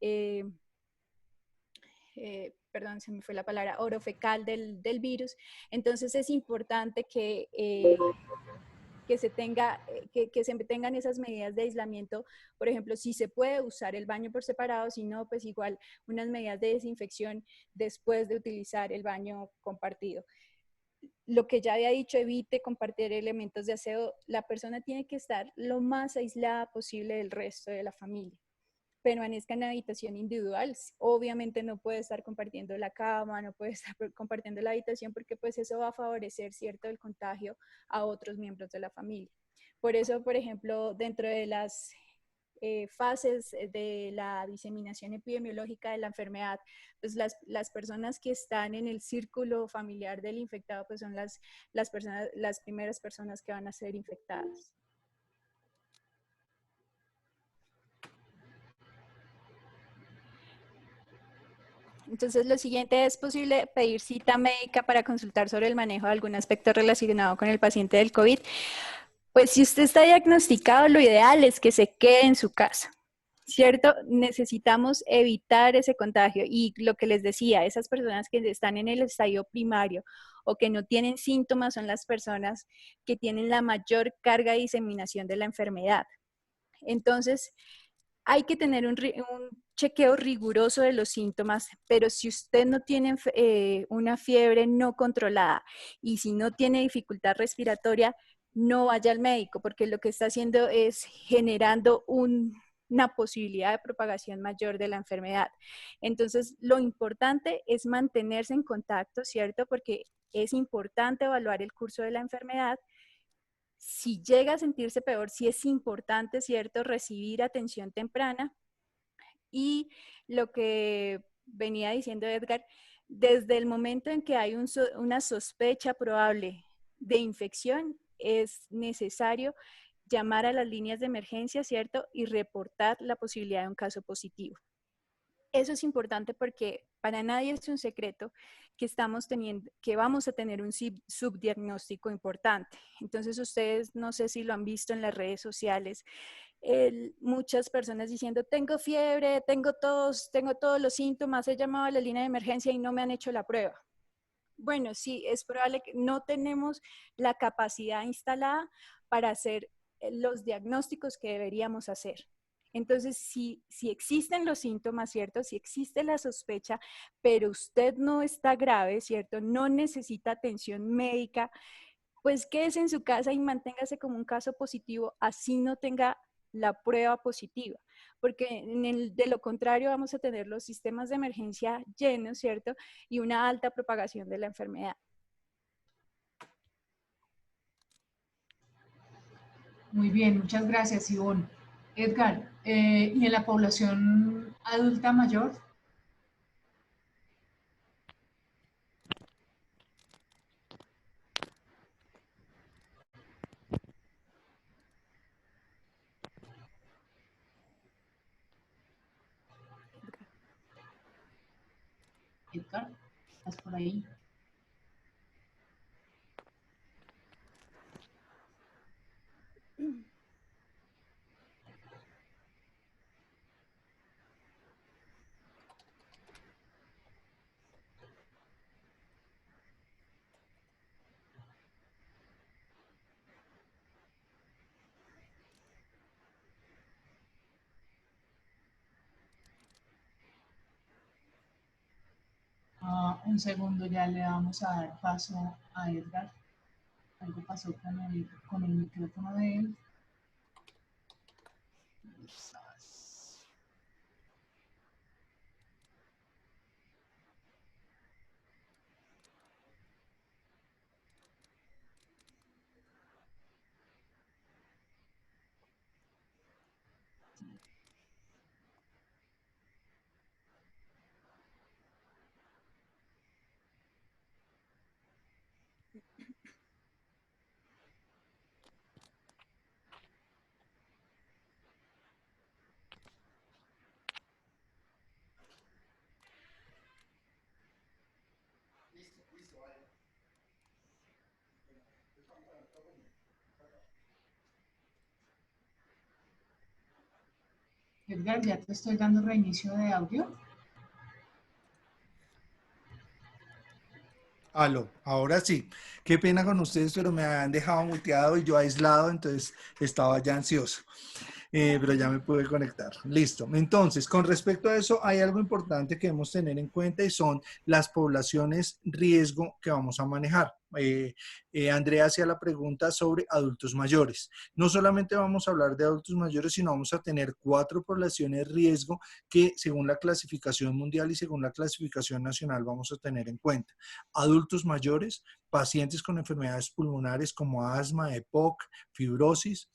perdón, se me fue la palabra, orofecal del virus. Entonces es importante que se tengan esas medidas de aislamiento. Por ejemplo, si se puede usar el baño por separado, si no, pues igual unas medidas de desinfección después de utilizar el baño compartido. Lo que ya había dicho, evite compartir elementos de aseo. La persona tiene que estar lo más aislada posible del resto de la familia. Permanezca en la habitación individual. Obviamente no puede estar compartiendo la cama, no puede estar compartiendo la habitación, porque pues eso va a favorecer, ¿cierto?, el contagio a otros miembros de la familia. Por eso, por ejemplo, dentro de las fases de la diseminación epidemiológica de la enfermedad, pues las personas que están en el círculo familiar del infectado, pues son las primeras personas que van a ser infectadas. Entonces, lo siguiente, es posible pedir cita médica para consultar sobre el manejo de algún aspecto relacionado con el paciente del COVID. Pues si usted está diagnosticado, lo ideal es que se quede en su casa, ¿cierto? Necesitamos evitar ese contagio. Y lo que les decía, esas personas que están en el estadio primario o que no tienen síntomas son las personas que tienen la mayor carga de diseminación de la enfermedad. Entonces, hay que tener un chequeo riguroso de los síntomas, pero si usted no tiene una fiebre no controlada y si no tiene dificultad respiratoria, no vaya al médico, porque lo que está haciendo es generando una posibilidad de propagación mayor de la enfermedad. Entonces, lo importante es mantenerse en contacto, ¿cierto? Porque es importante evaluar el curso de la enfermedad. Si llega a sentirse peor, sí es importante, ¿cierto?, recibir atención temprana. Y lo que venía diciendo Edgar, desde el momento en que hay una sospecha probable de infección, es necesario llamar a las líneas de emergencia, ¿cierto?, y reportar la posibilidad de un caso positivo. Eso es importante porque para nadie es un secreto que vamos a tener un subdiagnóstico importante. Entonces, ustedes no sé si lo han visto en las redes sociales, muchas personas diciendo, tengo fiebre, tengo tos, tengo todos los síntomas, he llamado a la línea de emergencia y no me han hecho la prueba. Bueno, sí, es probable que no tenemos la capacidad instalada para hacer los diagnósticos que deberíamos hacer. Entonces, si existen los síntomas, ¿cierto? Si existe la sospecha, pero usted no está grave, ¿cierto? No necesita atención médica, pues quédese en su casa y manténgase como un caso positivo, así no tenga la prueba positiva, porque de lo contrario vamos a tener los sistemas de emergencia llenos, ¿cierto? Y una alta propagación de la enfermedad. Muy bien, muchas gracias, Ivonne. Edgar, ¿y en la población adulta mayor? Edgar, ¿estás por ahí? Un segundo, ya le vamos a dar paso a Edgar. Algo pasó con el micrófono de él. Edgar, ya te estoy dando reinicio de audio. Aló, ahora sí. Qué pena con ustedes, pero me han dejado muteado y yo aislado, entonces estaba ya ansioso. Pero ya me pude conectar. Listo. Entonces, con respecto a eso, hay algo importante que debemos tener en cuenta y son las poblaciones riesgo que vamos a manejar. Andrea hacía la pregunta sobre adultos mayores. No solamente vamos a hablar de adultos mayores, sino vamos a tener 4 poblaciones riesgo que según la clasificación mundial y según la clasificación nacional vamos a tener en cuenta. Adultos mayores, pacientes con enfermedades pulmonares como asma, EPOC, fibrosis,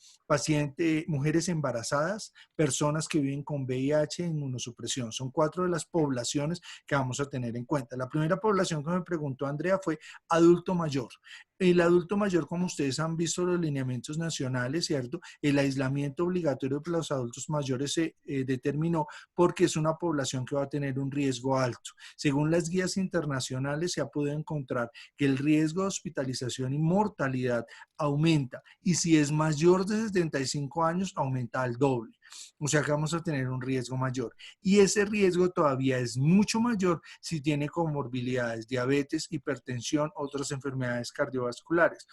mujeres embarazadas, personas que viven con VIH e inmunosupresión. Son 4 de las poblaciones que vamos a tener en cuenta. La primera población que me preguntó Andrea fue adulto mayor. El adulto mayor, como ustedes han visto los lineamientos nacionales, ¿cierto? El aislamiento obligatorio para los adultos mayores se determinó porque es una población que va a tener un riesgo alto. Según las guías internacionales, se ha podido encontrar que el riesgo de hospitalización y mortalidad aumenta y si es mayor de 75 años, aumenta al doble. O sea que vamos a tener un riesgo mayor. Y ese riesgo todavía es mucho mayor si tiene comorbilidades, diabetes, hipertensión, otras enfermedades cardiovasculares.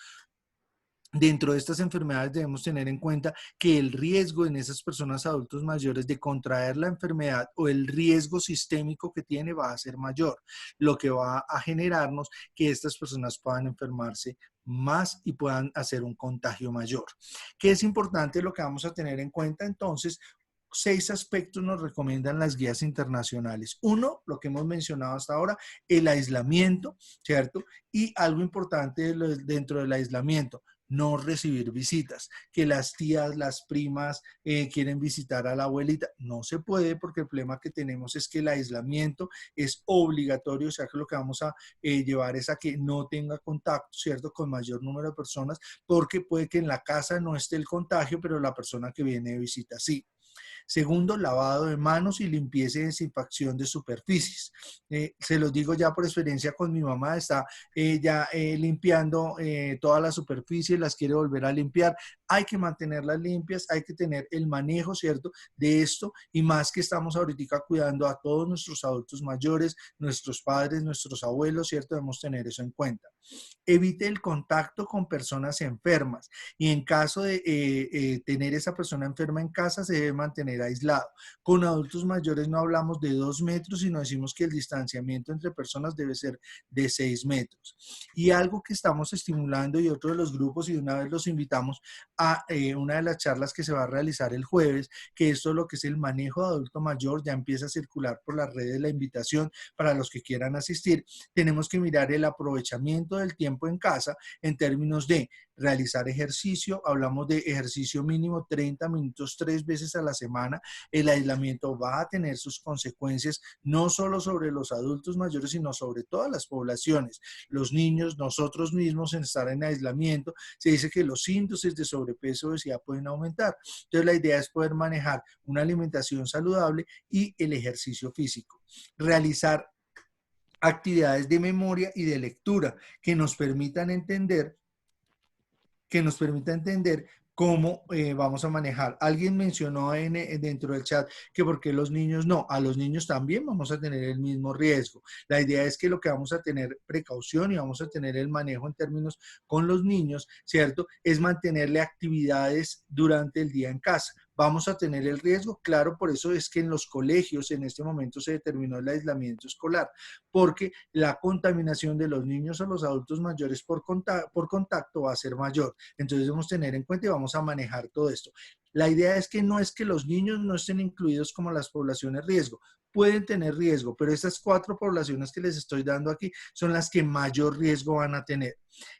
Dentro de estas enfermedades debemos tener en cuenta que el riesgo en esas personas adultos mayores de contraer la enfermedad o el riesgo sistémico que tiene va a ser mayor, lo que va a generarnos que estas personas puedan enfermarse más y puedan hacer un contagio mayor. ¿Qué es importante lo que vamos a tener en cuenta? Entonces, 6 aspectos nos recomiendan las guías internacionales. Uno, lo que hemos mencionado hasta ahora, el aislamiento, ¿cierto? Y algo importante dentro del aislamiento, no recibir visitas, que las tías, las primas quieren visitar a la abuelita. No se puede porque el problema que tenemos es que el aislamiento es obligatorio, o sea que lo que vamos a llevar es a que no tenga contacto, ¿cierto? Con mayor número de personas, porque puede que en la casa no esté el contagio, pero la persona que viene de visita sí. Segundo, lavado de manos y limpieza y desinfección de superficies. Se los digo ya por experiencia con mi mamá, está limpiando todas las superficies, las quiere volver a limpiar. Hay que mantenerlas limpias, hay que tener el manejo, ¿cierto?, de esto y más que estamos ahorita cuidando a todos nuestros adultos mayores, nuestros padres, nuestros abuelos, ¿cierto? Debemos tener eso en cuenta. Evite el contacto con personas enfermas y en caso de tener esa persona enferma en casa se debe mantener mantener aislado. Con adultos mayores no hablamos de 2 metros, sino decimos que el distanciamiento entre personas debe ser de 6 metros. Y algo que estamos estimulando y otro de los grupos, y de una vez los invitamos a una de las charlas que se va a realizar el jueves, que esto lo que es el manejo de adulto mayor ya empieza a circular por las redes la invitación para los que quieran asistir. Tenemos que mirar el aprovechamiento del tiempo en casa en términos de realizar ejercicio. Hablamos de ejercicio mínimo 30 minutos 3 veces a la semana. El aislamiento va a tener sus consecuencias no solo sobre los adultos mayores, sino sobre todas las poblaciones. Los niños, nosotros mismos, en estar en aislamiento, se dice que los índices de sobrepeso y obesidad pueden aumentar. Entonces la idea es poder manejar una alimentación saludable y el ejercicio físico. Realizar actividades de memoria y de lectura que nos permitan entender cómo vamos a manejar. Alguien mencionó dentro del chat que por qué los niños no. A los niños también vamos a tener el mismo riesgo. La idea es que lo que vamos a tener precaución y vamos a tener el manejo en términos con los niños, ¿cierto? Es mantenerle actividades durante el día en casa. ¿Vamos a tener el riesgo? Claro, por eso es que en los colegios en este momento se determinó el aislamiento escolar, porque la contaminación de los niños o los adultos mayores por contacto va a ser mayor. Entonces debemos tener en cuenta y vamos a manejar todo esto. La idea es que no es que los niños no estén incluidos como las poblaciones riesgo. Pueden tener riesgo, pero estas 4 poblaciones que les estoy dando aquí son las que mayor riesgo van a tener.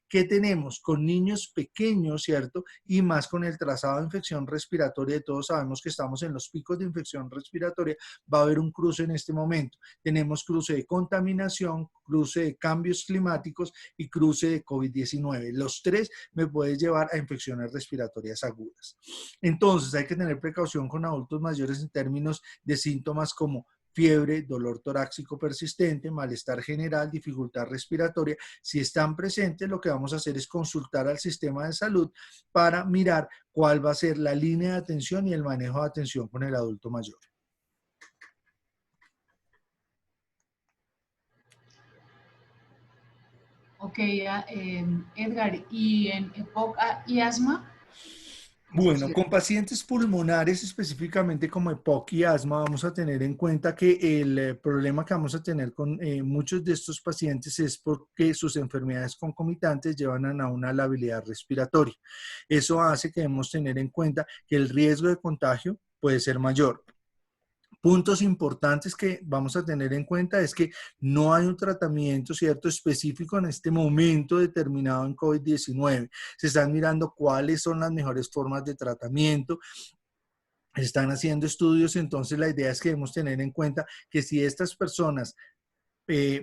¿Qué tenemos? Con niños pequeños, ¿cierto? Y más con el trazado de infección respiratoria. Todos sabemos que estamos en los picos de infección respiratoria. Va a haber un cruce en este momento. Tenemos cruce de contaminación, cruce de cambios climáticos y cruce de COVID-19. Los 3 me pueden llevar a infecciones respiratorias agudas. Entonces hay que tener precaución con adultos mayores en términos de síntomas como fiebre, dolor torácico persistente, malestar general, dificultad respiratoria. Si están presentes, lo que vamos a hacer es consultar al sistema de salud para mirar cuál va a ser la línea de atención y el manejo de atención con el adulto mayor. Ok, Edgar, ¿y en EPOC y asma? Bueno, con pacientes pulmonares, específicamente como EPOC y asma, vamos a tener en cuenta que el problema que vamos a tener con muchos de estos pacientes es porque sus enfermedades concomitantes llevan a una labilidad respiratoria. Eso hace que debemos tener en cuenta que el riesgo de contagio puede ser mayor. Puntos importantes que vamos a tener en cuenta es que no hay un tratamiento, ¿cierto?, específico en este momento determinado en COVID-19. Se están mirando cuáles son las mejores formas de tratamiento. Están haciendo estudios, entonces la idea es que debemos tener en cuenta que si estas personas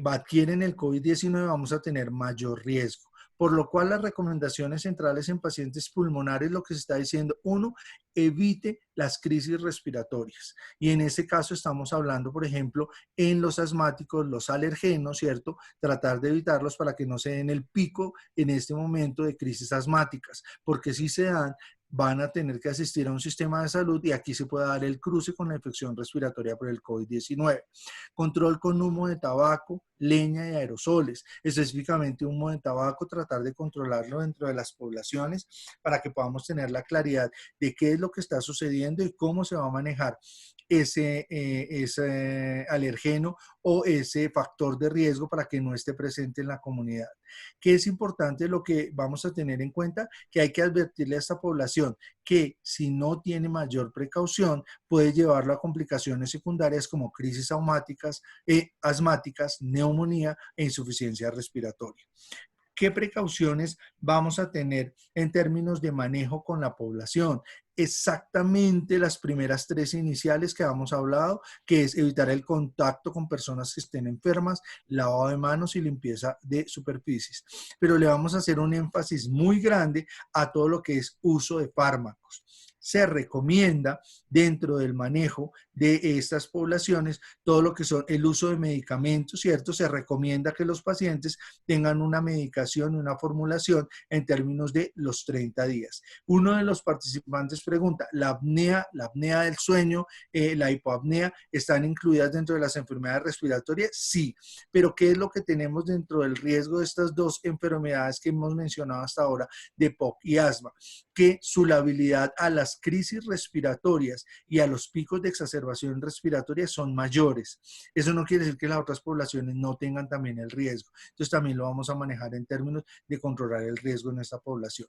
adquieren el COVID-19 vamos a tener mayor riesgo. Por lo cual las recomendaciones centrales en pacientes pulmonares, lo que se está diciendo, 1, evite las crisis respiratorias. Y en ese caso estamos hablando, por ejemplo, en los asmáticos, los alergenos, ¿cierto? Tratar de evitarlos para que no se den el pico en este momento de crisis asmáticas, porque si se dan, van a tener que asistir a un sistema de salud y aquí se puede dar el cruce con la infección respiratoria por el COVID-19. Control con humo de tabaco, leña y aerosoles. Específicamente humo de tabaco, tratar de controlarlo dentro de las poblaciones para que podamos tener la claridad de qué es lo que está sucediendo y cómo se va a manejar ese alergeno o ese factor de riesgo para que no esté presente en la comunidad. ¿Qué es importante lo que vamos a tener en cuenta? Que hay que advertirle a esta población que si no tiene mayor precaución puede llevarlo a complicaciones secundarias como crisis asmáticas, neumonía e insuficiencia respiratoria. ¿Qué precauciones vamos a tener en términos de manejo con la población? Exactamente las primeras 3 iniciales que hemos hablado, que es evitar el contacto con personas que estén enfermas, lavado de manos y limpieza de superficies. Pero le vamos a hacer un énfasis muy grande a todo lo que es uso de fármacos. Se recomienda dentro del manejo de estas poblaciones todo lo que son el uso de medicamentos, ¿cierto? Se recomienda que los pacientes tengan una medicación, una formulación en términos de los 30 días. Uno de los participantes pregunta, ¿la apnea del sueño, la hipoapnea, están incluidas dentro de las enfermedades respiratorias? Sí, pero ¿qué es lo que tenemos dentro del riesgo de estas 2 enfermedades que hemos mencionado hasta ahora, de EPOC y asma? Que su labilidad a las las crisis respiratorias y a los picos de exacerbación respiratoria son mayores. Eso no quiere decir que las otras poblaciones no tengan también el riesgo. Entonces también lo vamos a manejar en términos de controlar el riesgo en esta población.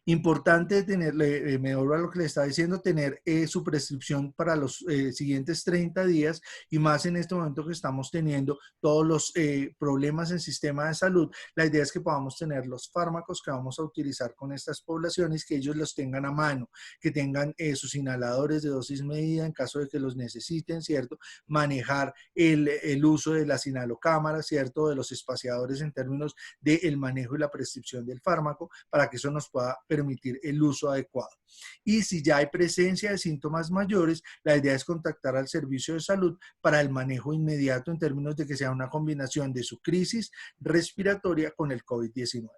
Importante tenerle, me vuelvo a lo que le estaba diciendo, tener su prescripción para los siguientes 30 días y más en este momento que estamos teniendo todos los problemas en sistema de salud. La idea es que podamos tener los fármacos que vamos a utilizar con estas poblaciones, que ellos los tengan a mano, que tengan sus inhaladores de dosis medida en caso de que los necesiten, ¿cierto? Manejar el uso de las inhalocámaras, ¿cierto? De los espaciadores en términos del manejo y la prescripción del fármaco para que eso nos pueda permitir el uso adecuado. Y si ya hay presencia de síntomas mayores, la idea es contactar al servicio de salud para el manejo inmediato en términos de que sea una combinación de su crisis respiratoria con el COVID-19.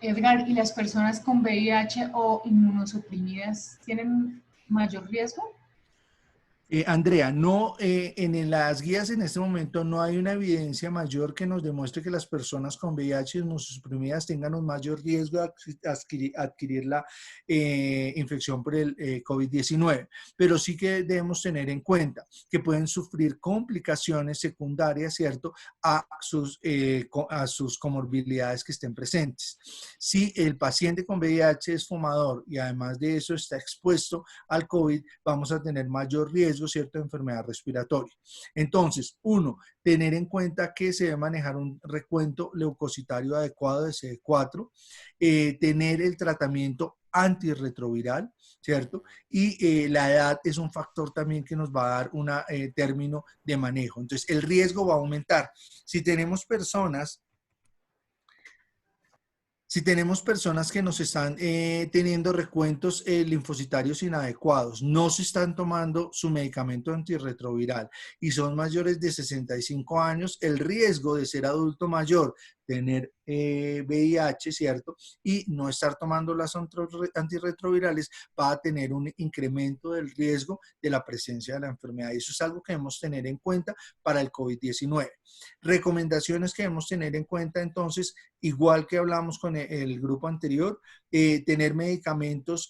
Edgar, ¿y las personas con VIH o inmunosuprimidas tienen mayor riesgo? Andrea, no, en las guías en este momento no hay una evidencia mayor que nos demuestre que las personas con VIH inmunosuprimidas tengan un mayor riesgo de adquirir la infección por el COVID-19, pero sí que debemos tener en cuenta que pueden sufrir complicaciones secundarias, ¿cierto?, a sus comorbilidades que estén presentes. Si el paciente con VIH es fumador y además de eso está expuesto al COVID, vamos a tener mayor riesgo, ¿cierto?, de enfermedad respiratoria. Entonces, uno, tener en cuenta que se debe manejar un recuento leucocitario adecuado de CD4, tener el tratamiento antirretroviral, ¿cierto? Y la edad es un factor también que nos va a dar un término de manejo. Entonces, el riesgo va a aumentar. Si tenemos personas que nos están teniendo recuentos linfocitarios inadecuados, no se están tomando su medicamento antirretroviral y son mayores de 65 años, el riesgo de ser adulto mayor, tener VIH, ¿cierto? Y no estar tomando las antirretrovirales va a tener un incremento del riesgo de la presencia de la enfermedad. Y eso es algo que debemos tener en cuenta para el COVID-19. Recomendaciones que debemos tener en cuenta entonces, igual que hablamos con el grupo anterior, tener medicamentos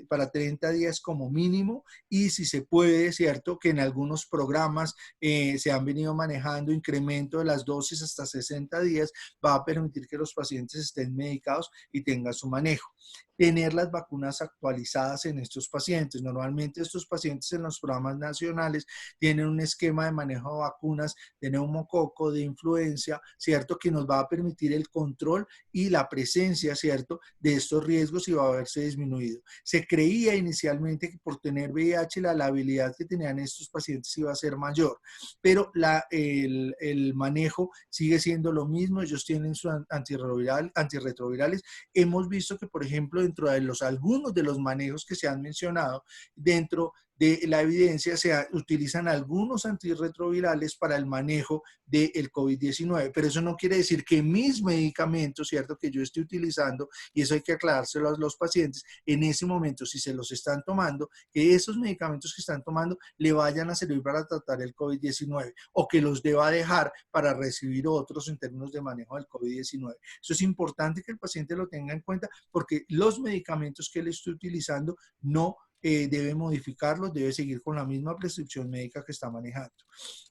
para 30 días como mínimo y si se puede, ¿cierto?, que en algunos programas se han venido manejando incremento de las dosis hasta 60 días, va a permitir que los pacientes estén medicados y tengan su manejo. Tener las vacunas actualizadas en estos pacientes. Normalmente estos pacientes en los programas nacionales tienen un esquema de manejo de vacunas de neumococo, de influenza, ¿cierto?, que nos va a permitir el control y la presencia, ¿cierto?, de estos riesgos y va a haberse disminuido. Se creía inicialmente que por tener VIH la habilidad que tenían estos pacientes iba a ser mayor, pero el manejo sigue siendo lo mismo. Ellos tienen sus antirretrovirales. Hemos visto que, por ejemplo, dentro de algunos de los manejos que se han mencionado, dentro de la evidencia se utilizan algunos antirretrovirales para el manejo del COVID-19, pero eso no quiere decir que mis medicamentos, ¿cierto?, que yo esté utilizando, y eso hay que aclarárselo a los pacientes, en ese momento, si se los están tomando, que esos medicamentos que están tomando le vayan a servir para tratar el COVID-19 o que los deba dejar para recibir otros en términos de manejo del COVID-19. Eso es importante que el paciente lo tenga en cuenta porque los medicamentos que él esté utilizando no debe modificarlos, debe seguir con la misma prescripción médica que está manejando.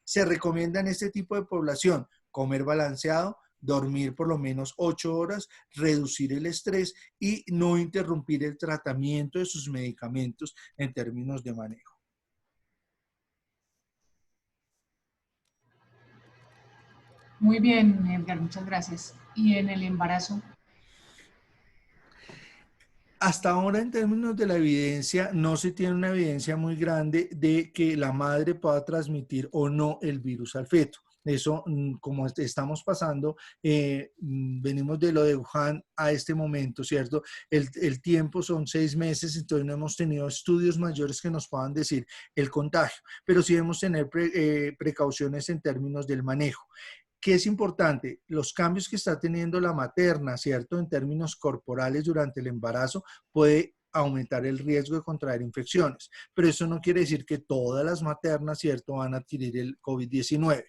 Se recomienda en este tipo de población comer balanceado, dormir por lo menos 8 horas, reducir el estrés y no interrumpir el tratamiento de sus medicamentos en términos de manejo. Muy bien, Edgar, muchas gracias. ¿Y en el embarazo? Hasta ahora, en términos de la evidencia, no se tiene una evidencia muy grande de que la madre pueda transmitir o no el virus al feto. Eso, como estamos pasando, venimos de lo de Wuhan a este momento, ¿cierto? El tiempo son 6 meses, entonces no hemos tenido estudios mayores que nos puedan decir el contagio, pero sí debemos tener precauciones en términos del manejo. ¿Qué es importante? Los cambios que está teniendo la materna, ¿cierto?, en términos corporales durante el embarazo puede aumentar el riesgo de contraer infecciones. Pero eso no quiere decir que todas las maternas, ¿cierto?, van a adquirir el COVID-19.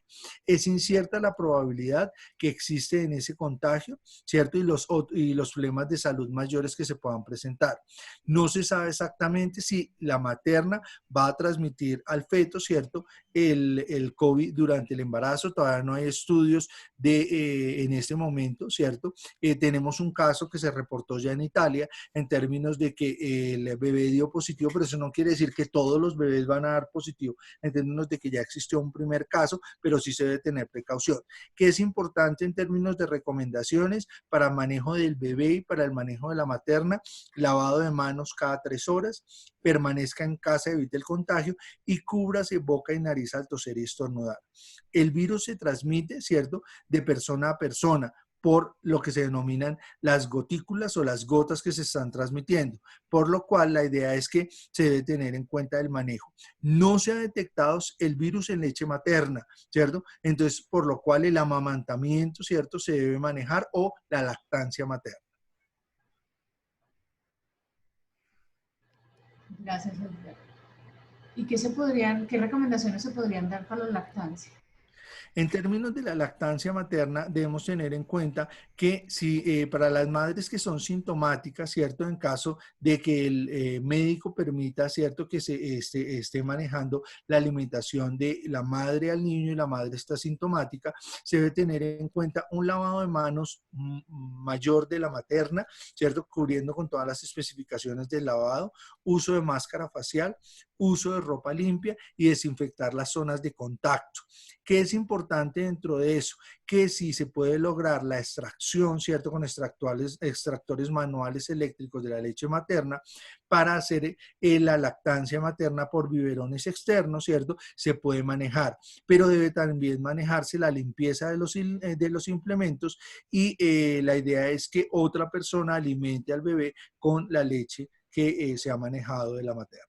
Es incierta la probabilidad que existe en ese contagio, ¿cierto? Y los problemas de salud mayores que se puedan presentar. No se sabe exactamente si la materna va a transmitir al feto, ¿cierto?, el COVID durante el embarazo. Todavía no hay estudios en este momento, ¿cierto? Tenemos un caso que se reportó ya en Italia en términos de que el bebé dio positivo, pero eso no quiere decir que todos los bebés van a dar positivo, en términos de que ya existió un primer caso, pero sí se debe tener precaución. ¿Qué es importante en términos de recomendaciones para manejo del bebé y para el manejo de la materna? Lavado de manos cada 3 horas, permanezca en casa, evite el contagio y cúbrase boca y nariz al toser y estornudar. El virus se transmite, ¿cierto?, de persona a persona por lo que se denominan las gotículas o las gotas que se están transmitiendo, por lo cual la idea es que se debe tener en cuenta el manejo. No se ha detectado el virus en leche materna, ¿cierto? Entonces, por lo cual el amamantamiento, ¿cierto?, se debe manejar, o la lactancia materna. Gracias, Edgar. ¿Y qué recomendaciones se podrían dar para la lactancia? En términos de la lactancia materna, debemos tener en cuenta que si para las madres que son sintomáticas, ¿cierto? En caso de que el médico permita, ¿cierto?, que se esté manejando la alimentación de la madre al niño y la madre está sintomática, se debe tener en cuenta un lavado de manos mayor de la materna, ¿cierto?, cubriendo con todas las especificaciones del lavado, uso de máscara facial, uso de ropa limpia y desinfectar las zonas de contacto. ¿Qué es importante dentro de eso? Que si se puede lograr la extracción, ¿cierto?, con extractores manuales eléctricos de la leche materna para hacer la lactancia materna por biberones externos, ¿cierto?, se puede manejar, pero debe también manejarse la limpieza de los implementos y la idea es que otra persona alimente al bebé con la leche que se ha manejado de la materna.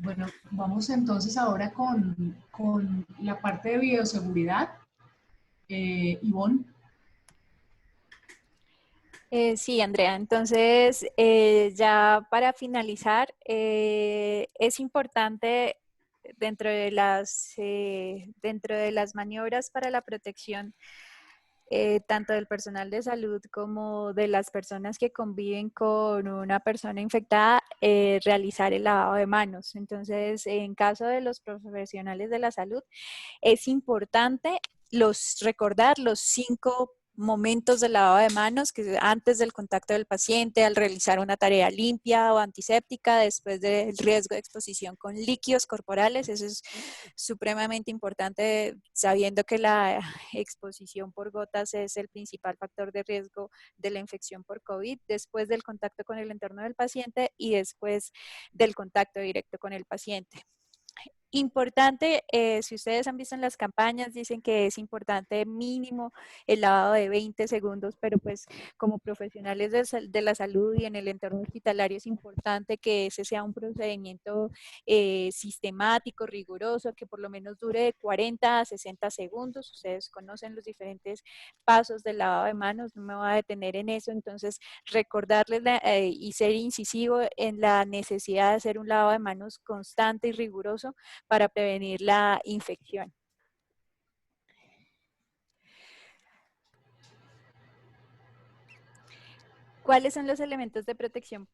Bueno, vamos entonces ahora con la parte de bioseguridad. Ivonne. Sí, Andrea. Entonces, ya para finalizar, es importante dentro de las maniobras para la protección tanto del personal de salud como de las personas que conviven con una persona infectada, realizar el lavado de manos. Entonces, en caso de los profesionales de la salud, es importante recordar los 5 momentos de lavado de manos, que antes del contacto del paciente, al realizar una tarea limpia o antiséptica, después del riesgo de exposición con líquidos corporales. Eso es supremamente importante, sabiendo que la exposición por gotas es el principal factor de riesgo de la infección por COVID, después del contacto con el entorno del paciente y después del contacto directo con el paciente. Importante, si ustedes han visto en las campañas, dicen que es importante mínimo el lavado de 20 segundos, pero pues como profesionales de la salud y en el entorno hospitalario es importante que ese sea un procedimiento sistemático, riguroso, que por lo menos dure de 40 a 60 segundos. Ustedes conocen los diferentes pasos del lavado de manos, no me voy a detener en eso. Entonces, recordarles y ser incisivo en la necesidad de hacer un lavado de manos constante y riguroso para prevenir la infección. ¿Cuáles son los elementos de protección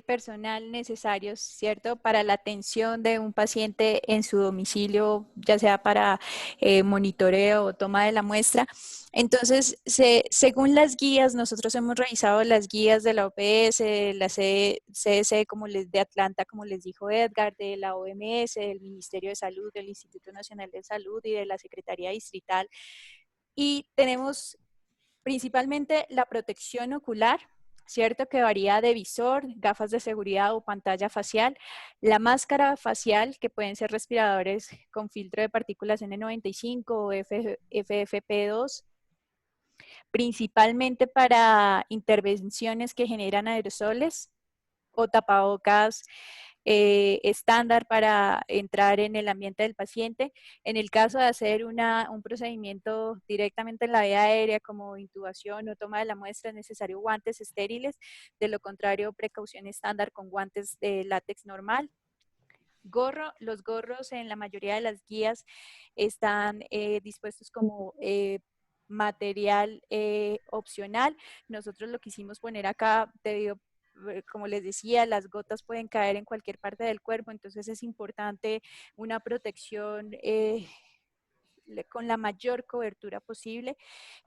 personal necesarios, cierto, para la atención de un paciente en su domicilio, ya sea para monitoreo o toma de la muestra? Entonces, según las guías, nosotros hemos revisado las guías de la OPS, la CDC de Atlanta, como les dijo Edgar, de la OMS, del Ministerio de Salud, del Instituto Nacional de Salud y de la Secretaría Distrital. Y tenemos principalmente la protección ocular, ¿cierto?, que varía de visor, gafas de seguridad o pantalla facial, la máscara facial, que pueden ser respiradores con filtro de partículas N95 o FFP2, principalmente para intervenciones que generan aerosoles, o tapabocas estándar para entrar en el ambiente del paciente. En el caso de hacer un procedimiento directamente en la vía aérea como intubación o toma de la muestra es necesario guantes estériles, de lo contrario precaución estándar con guantes de látex normal. Los gorros en la mayoría de las guías están dispuestos como material opcional. Nosotros lo quisimos poner acá debido, como les decía, las gotas pueden caer en cualquier parte del cuerpo, entonces es importante una protección con la mayor cobertura posible.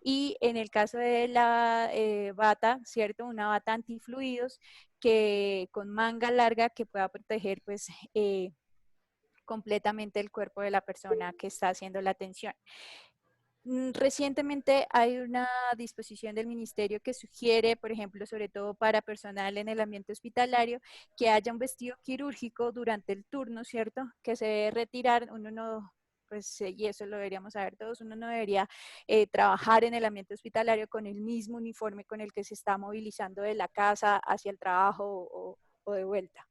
Y en el caso de la bata, ¿cierto? Una bata antifluidos que con manga larga que pueda proteger pues completamente el cuerpo de la persona que está haciendo la atención. Recientemente hay una disposición del ministerio que sugiere, por ejemplo, sobre todo para personal en el ambiente hospitalario, que haya un vestido quirúrgico durante el turno, ¿cierto? Que se debe retirar, uno no, pues, y eso lo deberíamos saber todos, uno no debería trabajar en el ambiente hospitalario con el mismo uniforme con el que se está movilizando de la casa hacia el trabajo o de vuelta.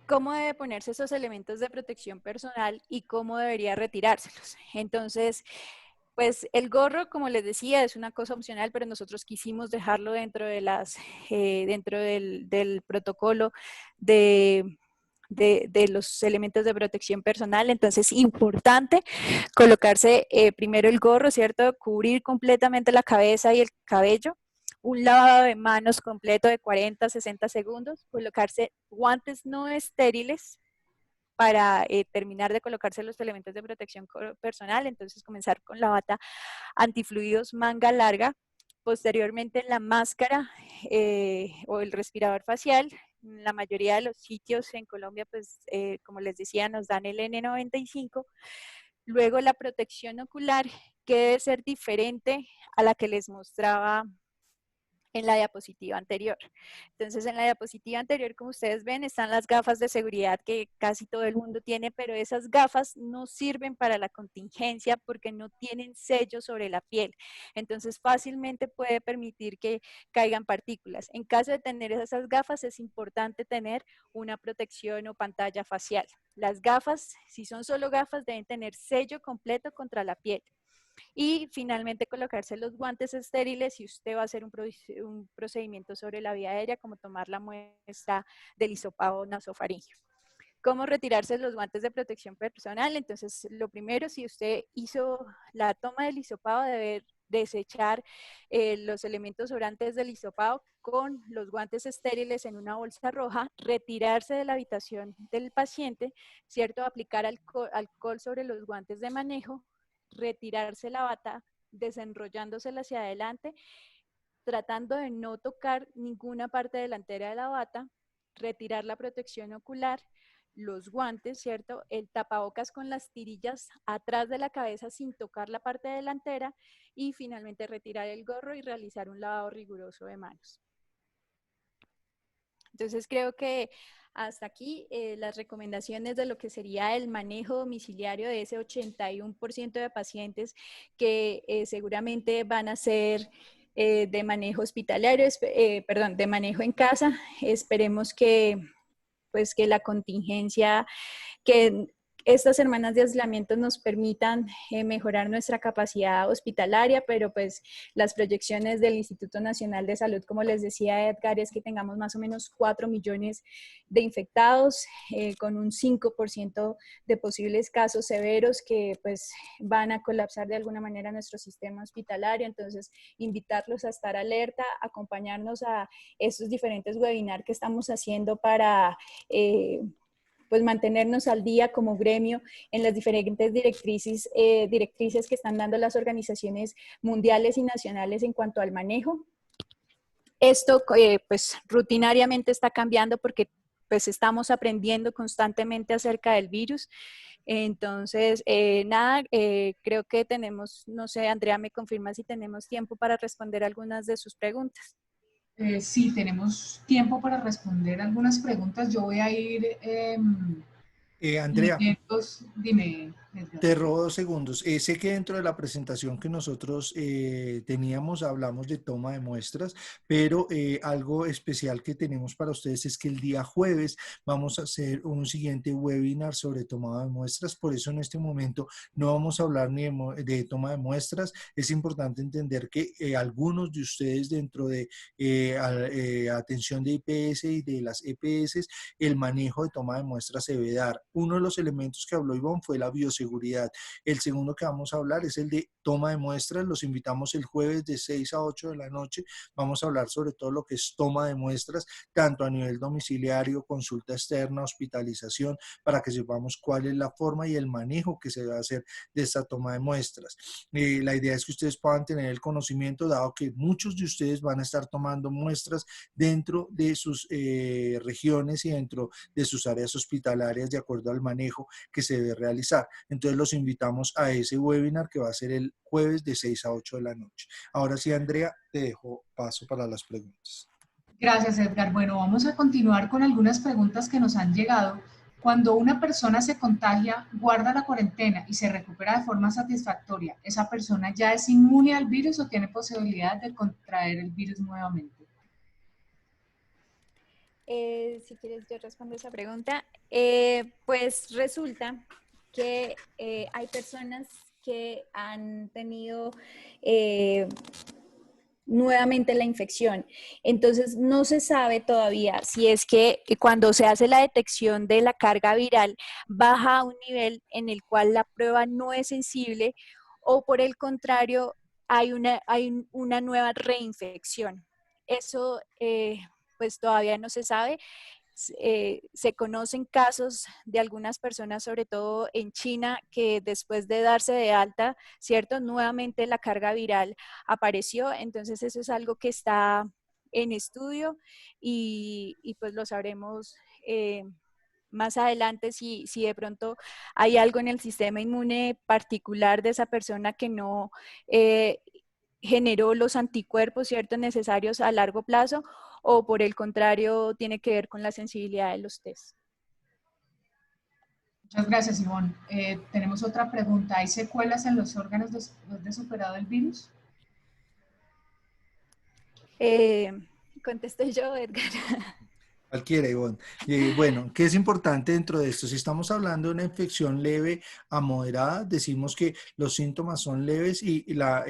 ¿Cómo debe ponerse esos elementos de protección personal y cómo debería retirárselos? Entonces, pues el gorro, como les decía, es una cosa opcional, pero nosotros quisimos dejarlo dentro de dentro del protocolo de los elementos de protección personal. Entonces, importante colocarse primero el gorro, ¿cierto? Cubrir completamente la cabeza y el cabello. Un lavado de manos completo de 40 a 60 segundos, colocarse guantes no estériles para terminar de colocarse los elementos de protección personal. Entonces comenzar con la bata antifluidos manga larga, posteriormente la máscara o el respirador facial. La mayoría de los sitios en Colombia, pues como les decía, nos dan el N95. Luego la protección ocular, que debe ser diferente a la que les mostraba en la diapositiva anterior. Entonces, en la diapositiva anterior, como ustedes ven, están las gafas de seguridad que casi todo el mundo tiene, pero esas gafas no sirven para la contingencia porque no tienen sello sobre la piel. Entonces, fácilmente puede permitir que caigan partículas. En caso de tener esas gafas, es importante tener una protección o pantalla facial. Las gafas, si son solo gafas, deben tener sello completo contra la piel. Y finalmente colocarse los guantes estériles si usted va a hacer un procedimiento sobre la vía aérea, como tomar la muestra del hisopado nasofaríngeo. ¿Cómo retirarse los guantes de protección personal? Entonces, lo primero, si usted hizo la toma del hisopado, debe desechar los elementos sobrantes del hisopado con los guantes estériles en una bolsa roja, retirarse de la habitación del paciente, ¿cierto? Aplicar alcohol sobre los guantes de manejo, retirarse la bata, desenrollándosela hacia adelante, tratando de no tocar ninguna parte delantera de la bata, retirar la protección ocular, los guantes, ¿cierto? El tapabocas con las tirillas atrás de la cabeza sin tocar la parte delantera y finalmente retirar el gorro y realizar un lavado riguroso de manos. Entonces creo que hasta aquí las recomendaciones de lo que sería el manejo domiciliario de ese 81% de pacientes que seguramente van a ser de manejo hospitalario, perdón, de manejo en casa. Esperemos que pues que la contingencia, que estas semanas de aislamiento nos permitan mejorar nuestra capacidad hospitalaria, pero pues las proyecciones del Instituto Nacional de Salud, como les decía Edgar, es que tengamos más o menos 4 millones de infectados, con un 5% de posibles casos severos que pues van a colapsar de alguna manera nuestro sistema hospitalario. Entonces, invitarlos a estar alerta, acompañarnos a estos diferentes webinars que estamos haciendo para pues mantenernos al día como gremio en las diferentes directrices que están dando las organizaciones mundiales y nacionales en cuanto al manejo. Esto pues rutinariamente está cambiando porque pues estamos aprendiendo constantemente acerca del virus. Entonces, nada, creo que tenemos, no sé, Andrea me confirma si tenemos tiempo para responder algunas de sus preguntas. Sí, tenemos tiempo para responder algunas preguntas. Yo voy a ir Andrea, intentos, dime, Edgar. te robo 2 segundos. Sé que dentro de la presentación que nosotros teníamos hablamos de toma de muestras, pero algo especial que tenemos para ustedes es que el día jueves vamos a hacer un siguiente webinar sobre toma de muestras. Por eso en este momento no vamos a hablar ni de toma de muestras. Es importante entender que algunos de ustedes dentro de atención de IPS y de las EPS, el manejo de toma de muestras se debe dar. Uno de los elementos que habló Ivonne fue la bioseguridad. El segundo que vamos a hablar es el de toma de muestras. Los invitamos el jueves de 6 a 8 de la noche. Vamos a hablar sobre todo lo que es toma de muestras, tanto a nivel domiciliario, consulta externa, hospitalización, para que sepamos cuál es la forma y el manejo que se va a hacer de esta toma de muestras. La idea es que ustedes puedan tener el conocimiento, dado que muchos de ustedes van a estar tomando muestras dentro de sus regiones y dentro de sus áreas hospitalarias de acuerdo al manejo que se debe realizar. Entonces los invitamos a ese webinar que va a ser el jueves de 6 a 8 de la noche. Ahora sí, Andrea, te dejo paso para las preguntas. Gracias, Edgar. Bueno, vamos a continuar con algunas preguntas que nos han llegado. Cuando una persona se contagia, guarda la cuarentena y se recupera de forma satisfactoria, ¿esa persona ya es inmune al virus o tiene posibilidad de contraer el virus nuevamente? Si quieres, yo respondo esa pregunta. Pues resulta que hay personas que han tenido nuevamente la infección. Entonces, no se sabe todavía si es que cuando se hace la detección de la carga viral baja a un nivel en el cual la prueba no es sensible o por el contrario hay una nueva reinfección. Eso pues todavía no se sabe. Se conocen casos de algunas personas, sobre todo en China, que después de darse de alta, ¿cierto? Nuevamente la carga viral apareció, entonces eso es algo que está en estudio y pues lo sabremos más adelante si de pronto hay algo en el sistema inmune particular de esa persona que no eh, generó los anticuerpos, ¿cierto?, necesarios a largo plazo, o por el contrario, tiene que ver con la sensibilidad de los test. Muchas gracias, Ivonne. Tenemos otra pregunta. ¿Hay secuelas en los órganos después de superado el virus? Eh, Contesto yo, Edgar. Cualquiera, Ivonne. Bueno, ¿qué es importante dentro de esto? Si estamos hablando de una infección leve a moderada, decimos que los síntomas son leves y las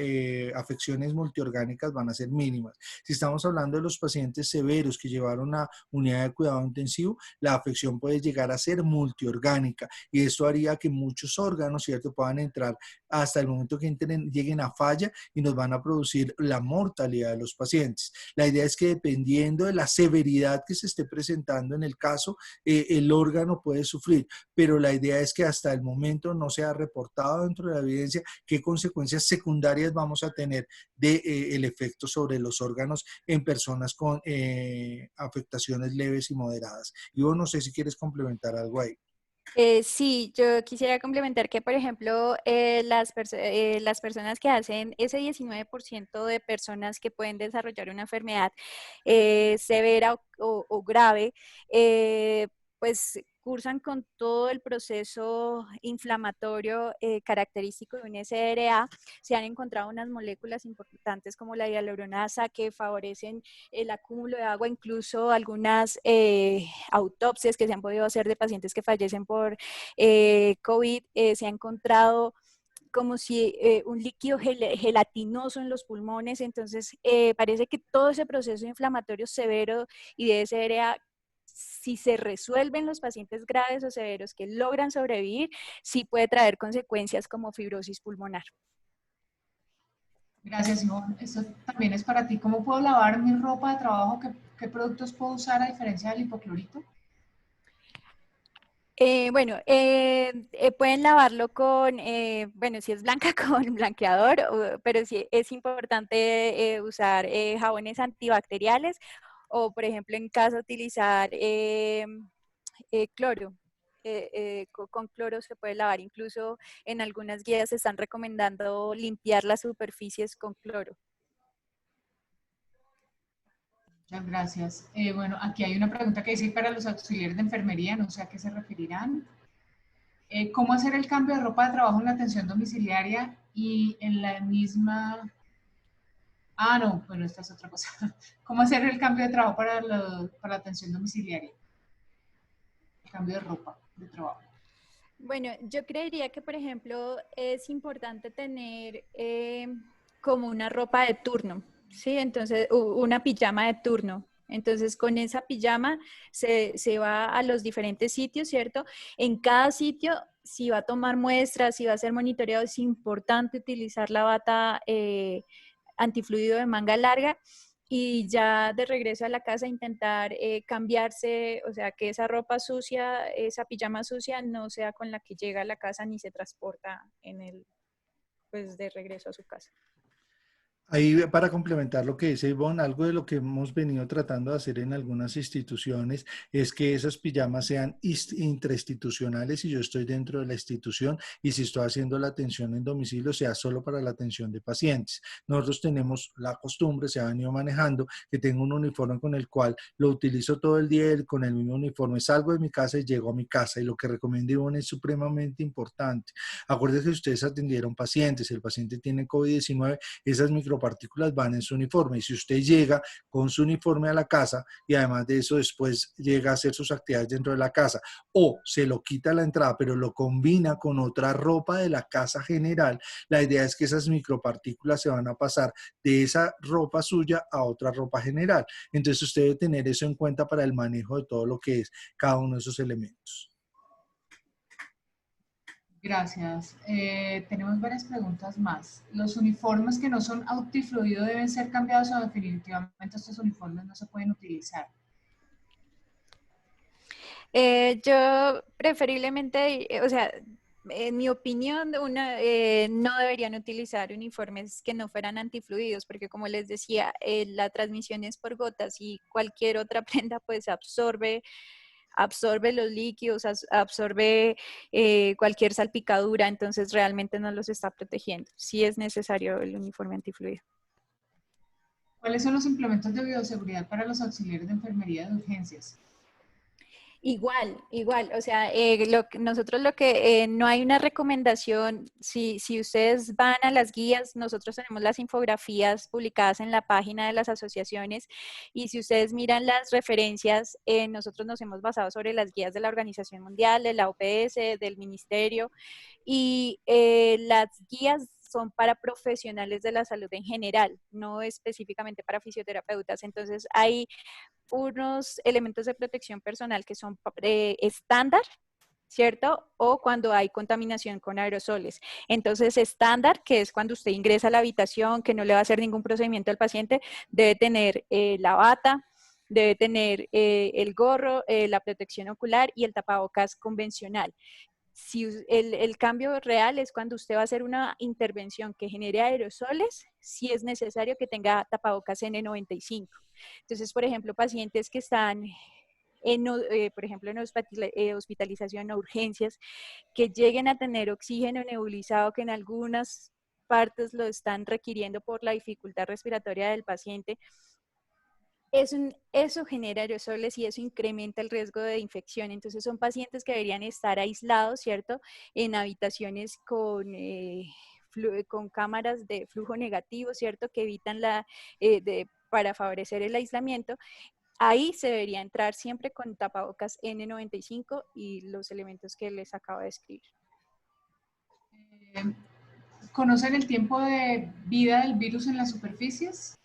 afecciones multiorgánicas van a ser mínimas. Si estamos hablando de los pacientes severos que llevaron a unidad de cuidado intensivo, la afección puede llegar a ser multiorgánica y esto haría que muchos órganos, ¿cierto?, puedan entrar hasta el momento que lleguen a falla y nos van a producir la mortalidad de los pacientes. La idea es que dependiendo de la severidad que se esté presentando en el caso, el órgano puede sufrir, pero la idea es que hasta el momento no se ha reportado dentro de la evidencia qué consecuencias secundarias vamos a tener de el efecto sobre los órganos en personas con afectaciones leves y moderadas. Yo no sé si quieres complementar algo ahí. Sí, yo quisiera complementar que, por ejemplo, las personas que hacen ese 19% de personas que pueden desarrollar una enfermedad severa o grave, pues cursan con todo el proceso inflamatorio característico de un SRA. Se han encontrado unas moléculas importantes como la hialuronasa que favorecen el acúmulo de agua, incluso algunas autopsias que se han podido hacer de pacientes que fallecen por COVID, se ha encontrado como si un líquido gelatinoso en los pulmones, entonces parece que todo ese proceso inflamatorio severo y de SRA, si se resuelven los pacientes graves o severos que logran sobrevivir, sí puede traer consecuencias como fibrosis pulmonar. Gracias, Ivonne. Esto también es para ti. ¿Cómo puedo lavar mi ropa de trabajo? ¿Qué productos puedo usar a diferencia del hipoclorito? Bueno, pueden lavarlo con, bueno, si es blanca con blanqueador, pero sí es importante usar jabones antibacteriales o, por ejemplo, en casa utilizar cloro. Con cloro se puede lavar, incluso en algunas guías se están recomendando limpiar las superficies con cloro. Muchas gracias. Bueno, aquí hay una pregunta que dice para los auxiliares de enfermería, no sé a qué se referirán. ¿Cómo hacer el cambio de ropa de trabajo en la atención domiciliaria y en la misma... Ah, no, bueno, esta es otra cosa. ¿Cómo hacer el cambio de trabajo para la atención domiciliaria? El cambio de ropa de trabajo. Bueno, yo creería que, por ejemplo, es importante tener como una ropa de turno, ¿sí? Entonces, una pijama de turno. Entonces, con esa pijama se va a los diferentes sitios, ¿cierto? En cada sitio, si va a tomar muestras, si va a ser monitoreado, es importante utilizar la bata antifluido de manga larga y ya de regreso a la casa intentar cambiarse, o sea, que esa ropa sucia, esa pijama sucia no sea con la que llega a la casa ni se transporta en el, pues de regreso a su casa. Ahí para complementar lo que dice Ivonne, algo de lo que hemos venido tratando de hacer en algunas instituciones es que esas pijamas sean intrainstitucionales y yo estoy dentro de la institución y si estoy haciendo la atención en domicilio sea solo para la atención de pacientes. Nosotros tenemos la costumbre, se ha venido manejando, que tengo un uniforme con el cual lo utilizo todo el día y con el mismo uniforme salgo de mi casa y llego a mi casa y lo que recomienda Ivonne es supremamente importante. Acuérdense que ustedes atendieron pacientes, el paciente tiene COVID-19, esas micropartículas van en su uniforme y si usted llega con su uniforme a la casa y además de eso después llega a hacer sus actividades dentro de la casa o se lo quita a la entrada pero lo combina con otra ropa de la casa general, la idea es que esas micropartículas se van a pasar de esa ropa suya a otra ropa general. Entonces usted debe tener eso en cuenta para el manejo de todo lo que es cada uno de esos elementos. Gracias. Tenemos varias preguntas más. ¿Los uniformes que no son antifluido deben ser cambiados o definitivamente estos uniformes no se pueden utilizar? Yo preferiblemente, o sea, en mi opinión, no deberían utilizar uniformes que no fueran antifluidos, porque como les decía, la transmisión es por gotas y cualquier otra prenda pues absorbe los líquidos, absorbe cualquier salpicadura, entonces realmente no los está protegiendo. Sí es necesario el uniforme antifluido. ¿Cuáles son los implementos de bioseguridad para los auxiliares de enfermería de urgencias? Igual, o sea, nosotros lo que no hay una recomendación, si ustedes van a las guías, nosotros tenemos las infografías publicadas en la página de las asociaciones y si ustedes miran las referencias, nosotros nos hemos basado sobre las guías de la Organización Mundial, de la OPS, del Ministerio y las guías son para profesionales de la salud en general, no específicamente para fisioterapeutas. Entonces, hay unos elementos de protección personal que son estándar, ¿cierto? O cuando hay contaminación con aerosoles. Entonces, estándar, que es cuando usted ingresa a la habitación, que no le va a hacer ningún procedimiento al paciente, debe tener la bata, debe tener el gorro, la protección ocular y el tapabocas convencional. Si el cambio real es cuando usted va a hacer una intervención que genere aerosoles, sí es necesario que tenga tapabocas N95. Entonces, por ejemplo, pacientes que están por ejemplo, en hospitalización o urgencias, que lleguen a tener oxígeno nebulizado, que en algunas partes lo están requiriendo por la dificultad respiratoria del paciente, eso genera aerosoles y eso incrementa el riesgo de infección. Entonces son pacientes que deberían estar aislados, ¿cierto? En habitaciones con cámaras de flujo negativo, ¿cierto? Que evitan para favorecer el aislamiento. Ahí se debería entrar siempre con tapabocas N95 y los elementos que les acabo de describir. ¿Conocen el tiempo de vida del virus en las superficies?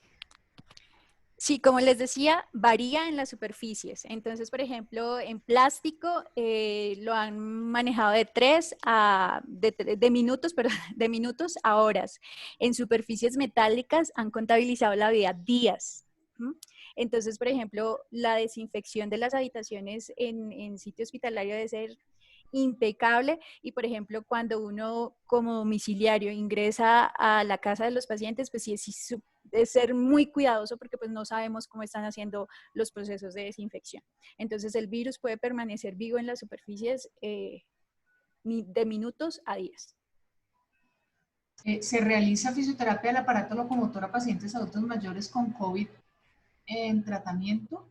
Sí, como les decía, varía en las superficies. Entonces, por ejemplo, en plástico lo han manejado de minutos, perdón, de minutos a horas. En superficies metálicas han contabilizado la vida días. Entonces, por ejemplo, la desinfección de las habitaciones en sitio hospitalario debe ser impecable y por ejemplo cuando uno como domiciliario ingresa a la casa de los pacientes pues sí es ser muy cuidadoso porque pues no sabemos cómo están haciendo los procesos de desinfección. Entonces el virus puede permanecer vivo en las superficies de minutos a días. ¿Se realiza fisioterapia del aparato locomotor a pacientes adultos mayores con COVID en tratamiento?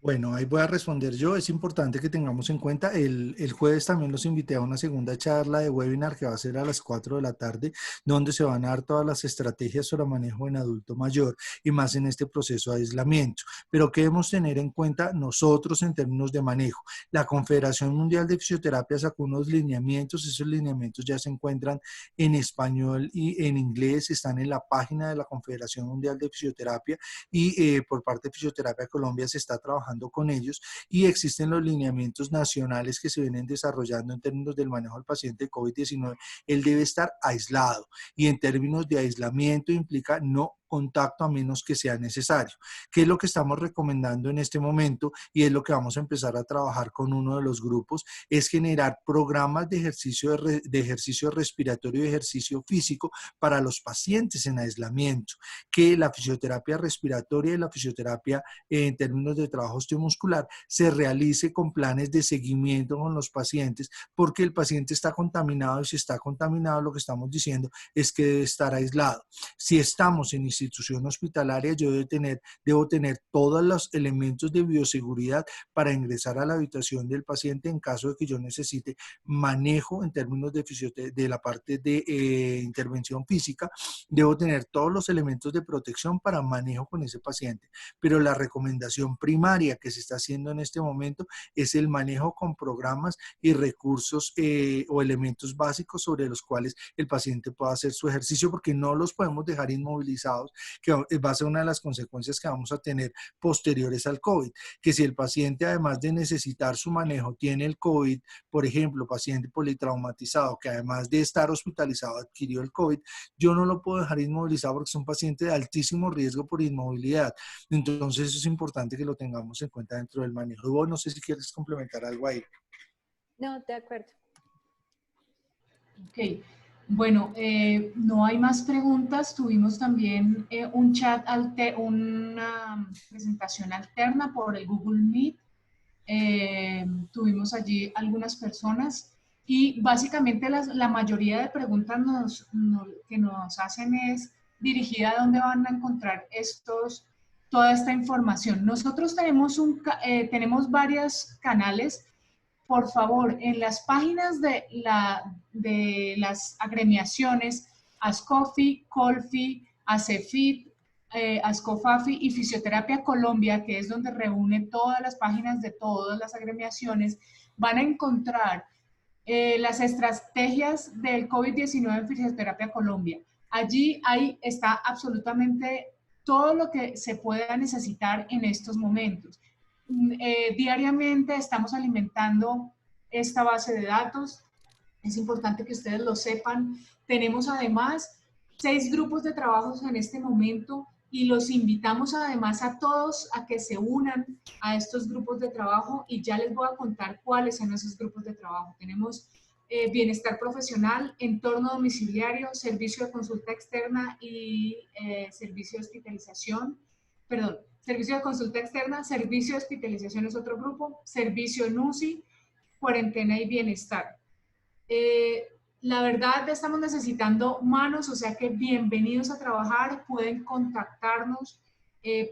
Bueno, ahí voy a responder yo. Es importante que tengamos en cuenta, el jueves también los invité a una segunda charla de webinar que va a ser a las 4 de la tarde, donde se van a dar todas las estrategias sobre manejo en adulto mayor y más en este proceso de aislamiento. Pero ¿qué debemos tener en cuenta nosotros en términos de manejo? La Confederación Mundial de Fisioterapia sacó unos lineamientos, esos lineamientos ya se encuentran en español y en inglés, están en la página de la Confederación Mundial de Fisioterapia y por parte de Fisioterapia Colombia se está trabajando con ellos y existen los lineamientos nacionales que se vienen desarrollando en términos del manejo del paciente de COVID-19. Él debe estar aislado y en términos de aislamiento implica no contacto a menos que sea necesario. ¿Qué es lo que estamos recomendando en este momento? Y es lo que vamos a empezar a trabajar con uno de los grupos, es generar programas de ejercicio respiratorio y ejercicio físico para los pacientes en aislamiento, que la fisioterapia respiratoria y la fisioterapia en términos de trabajo osteomuscular se realice con planes de seguimiento con los pacientes, porque el paciente está contaminado y si está contaminado lo que estamos diciendo es que debe estar aislado. Si estamos en institución hospitalaria, yo debo tener todos los elementos de bioseguridad para ingresar a la habitación del paciente en caso de que yo necesite manejo en términos de la parte de intervención física. Debo tener todos los elementos de protección para manejo con ese paciente. Pero la recomendación primaria que se está haciendo en este momento es el manejo con programas y recursos o elementos básicos sobre los cuales el paciente pueda hacer su ejercicio, porque no los podemos dejar inmovilizados, que va a ser una de las consecuencias que vamos a tener posteriores al COVID, que si el paciente además de necesitar su manejo tiene el COVID, por ejemplo, paciente politraumatizado que además de estar hospitalizado adquirió el COVID, yo no lo puedo dejar inmovilizado porque es un paciente de altísimo riesgo por inmovilidad. Entonces eso es importante que lo tengamos en cuenta dentro del manejo. Y vos no sé si quieres complementar algo ahí. No, de acuerdo. Ok, bueno, no hay más preguntas. Tuvimos también un chat, una presentación alterna por el Google Meet. Tuvimos allí algunas personas y básicamente la mayoría de preguntas que nos hacen es dirigida a dónde van a encontrar toda esta información. Nosotros tenemos varios canales. Por favor, en las páginas de las agremiaciones, ASCOFI, COLFI, ACEFIT, ASCOFAFI y Fisioterapia Colombia, que es donde reúne todas las páginas de todas las agremiaciones, van a encontrar las estrategias del COVID-19 en Fisioterapia Colombia. Allí está absolutamente todo lo que se pueda necesitar en estos momentos. Diariamente estamos alimentando esta base de datos. Es importante que ustedes lo sepan. Tenemos además 6 grupos de trabajos en este momento y los invitamos además a todos a que se unan a estos grupos de trabajo y ya les voy a contar cuáles son esos grupos de trabajo. Tenemos bienestar profesional, entorno domiciliario, servicio de consulta externa y servicio de hospitalización, perdón, servicio de consulta externa, servicio de hospitalización es otro grupo, servicio NUCI, cuarentena y bienestar. La verdad estamos necesitando manos, o sea que bienvenidos a trabajar, pueden contactarnos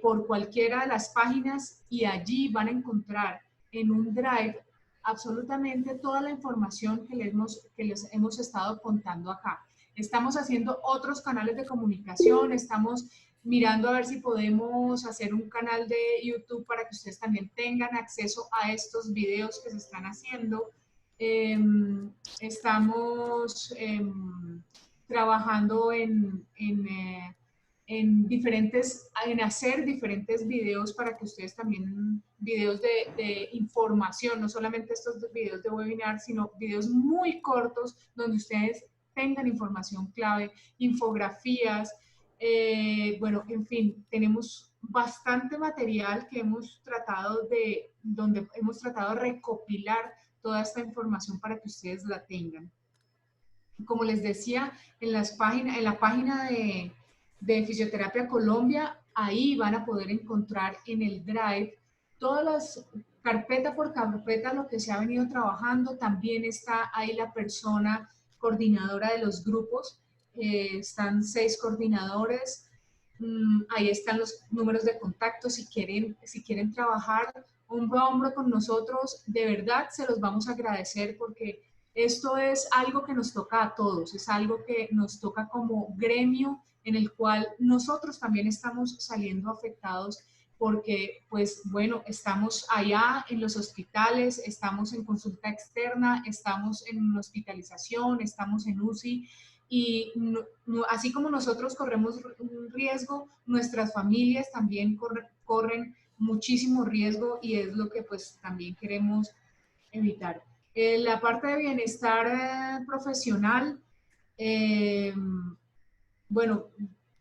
por cualquiera de las páginas y allí van a encontrar en un drive absolutamente toda la información que les hemos estado contando acá. Estamos haciendo otros canales de comunicación, estamos mirando a ver si podemos hacer un canal de YouTube para que ustedes también tengan acceso a estos videos que se están haciendo. Estamos trabajando en hacer diferentes videos para que ustedes también, videos de información, no solamente estos videos de webinar, sino videos muy cortos donde ustedes tengan información clave, infografías, bueno, en fin, tenemos bastante material donde hemos tratado de recopilar toda esta información para que ustedes la tengan. Como les decía, en la página de Fisioterapia Colombia, ahí van a poder encontrar en el Drive todas las, carpeta por carpeta, lo que se ha venido trabajando. También está ahí la persona coordinadora de los grupos. Están 6 coordinadores. ahí están los números de contacto. Si quieren trabajar hombro a hombro con nosotros, de verdad se los vamos a agradecer, porque esto es algo que nos toca a todos, es algo que nos toca como gremio, en el cual nosotros también estamos saliendo afectados, porque pues bueno, estamos allá en los hospitales, estamos en consulta externa, estamos en hospitalización, estamos en UCI, y así como nosotros corremos un riesgo, nuestras familias también corren muchísimo riesgo, y es lo que pues también queremos evitar. La parte de bienestar profesional, bueno,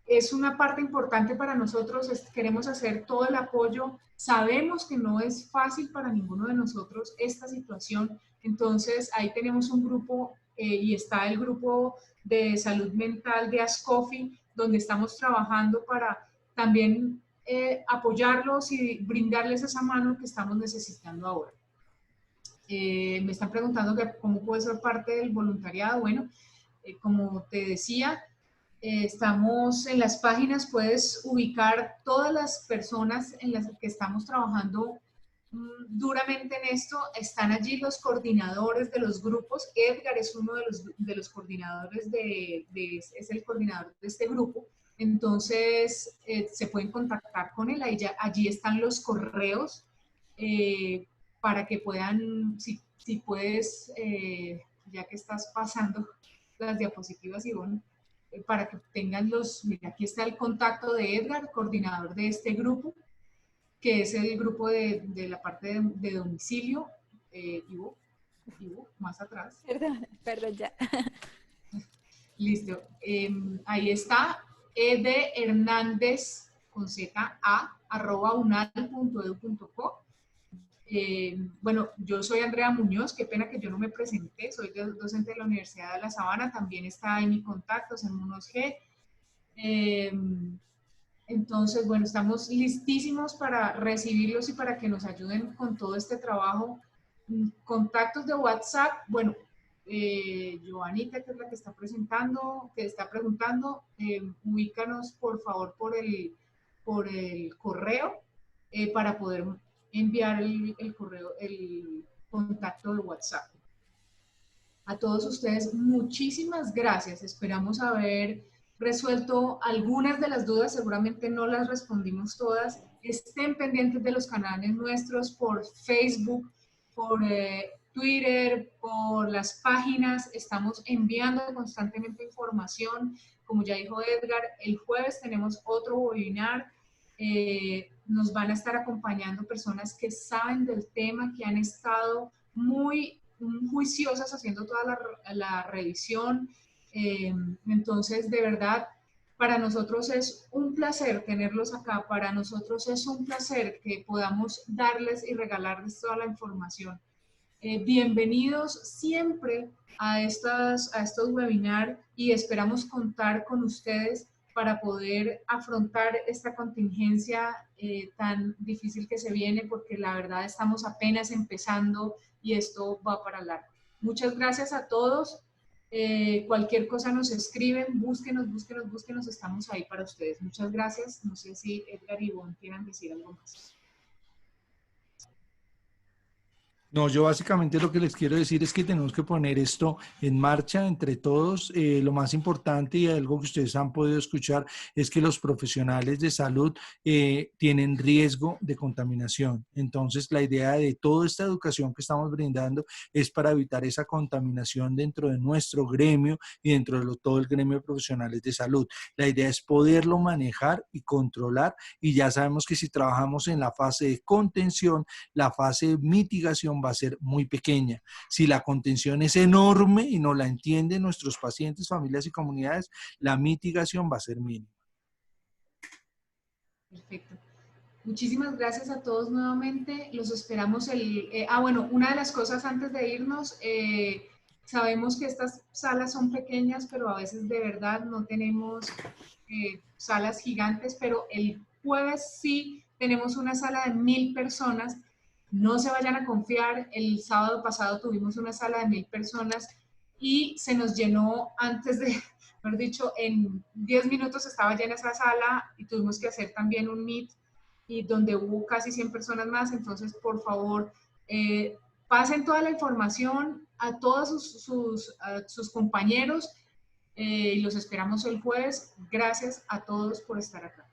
es una parte importante para nosotros. Queremos hacer todo el apoyo. Sabemos que no es fácil para ninguno de nosotros esta situación. Entonces, ahí tenemos un grupo y está el grupo de salud mental de ASCOFI, donde estamos trabajando para también apoyarlos y brindarles esa mano que estamos necesitando ahora. Me están preguntando que cómo puede ser parte del voluntariado. Bueno, como te decía, estamos en las páginas, puedes ubicar todas las personas en las que estamos trabajando duramente en esto. Están allí los coordinadores de los grupos. Edgar es uno de los coordinadores, es el coordinador de este grupo. Entonces, se pueden contactar con él. Allí están los correos para que puedan, si puedes, ya que estás pasando las diapositivas, Ivonne, para que tengan mira, aquí está el contacto de Edgar, coordinador de este grupo, que es el grupo de la parte de domicilio. Ivo, más atrás. Perdón ya. Listo. Ahí está, edhernández, con z, @unal.edu.co. Bueno, yo soy Andrea Muñoz, qué pena que yo no me presenté, soy docente de la Universidad de La Sabana, también está en mis contactos en Munos G. Entonces, bueno, estamos listísimos para recibirlos y para que nos ayuden con todo este trabajo. Contactos de WhatsApp, bueno, Joanita, que es la que está preguntando, ubícanos por favor por el correo para poder enviar el correo, el contacto de WhatsApp. A todos ustedes, muchísimas gracias. Esperamos haber resuelto algunas de las dudas, seguramente no las respondimos todas. Estén pendientes de los canales nuestros por Facebook, por Twitter, por las páginas. Estamos enviando constantemente información. Como ya dijo Edgar, el jueves tenemos otro webinar. Nos van a estar acompañando personas que saben del tema, que han estado muy juiciosas haciendo toda la revisión. Entonces, de verdad, para nosotros es un placer tenerlos acá, para nosotros es un placer que podamos darles y regalarles toda la información. Bienvenidos siempre a estos webinars, y esperamos contar con ustedes para poder afrontar esta contingencia tan difícil que se viene, porque la verdad estamos apenas empezando y esto va para largo. Muchas gracias a todos. Cualquier cosa nos escriben, búsquenos, estamos ahí para ustedes. Muchas gracias. No sé si Edgar y Ivonne quieran decir algo más. No, yo básicamente lo que les quiero decir es que tenemos que poner esto en marcha entre todos. Lo más importante, y algo que ustedes han podido escuchar, es que los profesionales de salud tienen riesgo de contaminación. Entonces, la idea de toda esta educación que estamos brindando es para evitar esa contaminación dentro de nuestro gremio y dentro de todo el gremio de profesionales de salud. La idea es poderlo manejar y controlar, y ya sabemos que si trabajamos en la fase de contención, la fase de mitigación va a ser muy pequeña. Si la contención es enorme y no la entienden nuestros pacientes, familias y comunidades, la mitigación va a ser mínima. Perfecto. Muchísimas gracias a todos nuevamente. Los esperamos bueno, una de las cosas antes de irnos, sabemos que estas salas son pequeñas, pero a veces de verdad no tenemos salas gigantes, pero el jueves sí tenemos una sala de 1000 personas. No se vayan a confiar. El sábado pasado tuvimos una sala de 1000 personas y se nos llenó antes mejor dicho, en 10 minutos estaba llena esa sala y tuvimos que hacer también un meet y donde hubo casi 100 personas más. Entonces, por favor, pasen toda la información a todos sus compañeros y los esperamos el jueves. Gracias a todos por estar acá.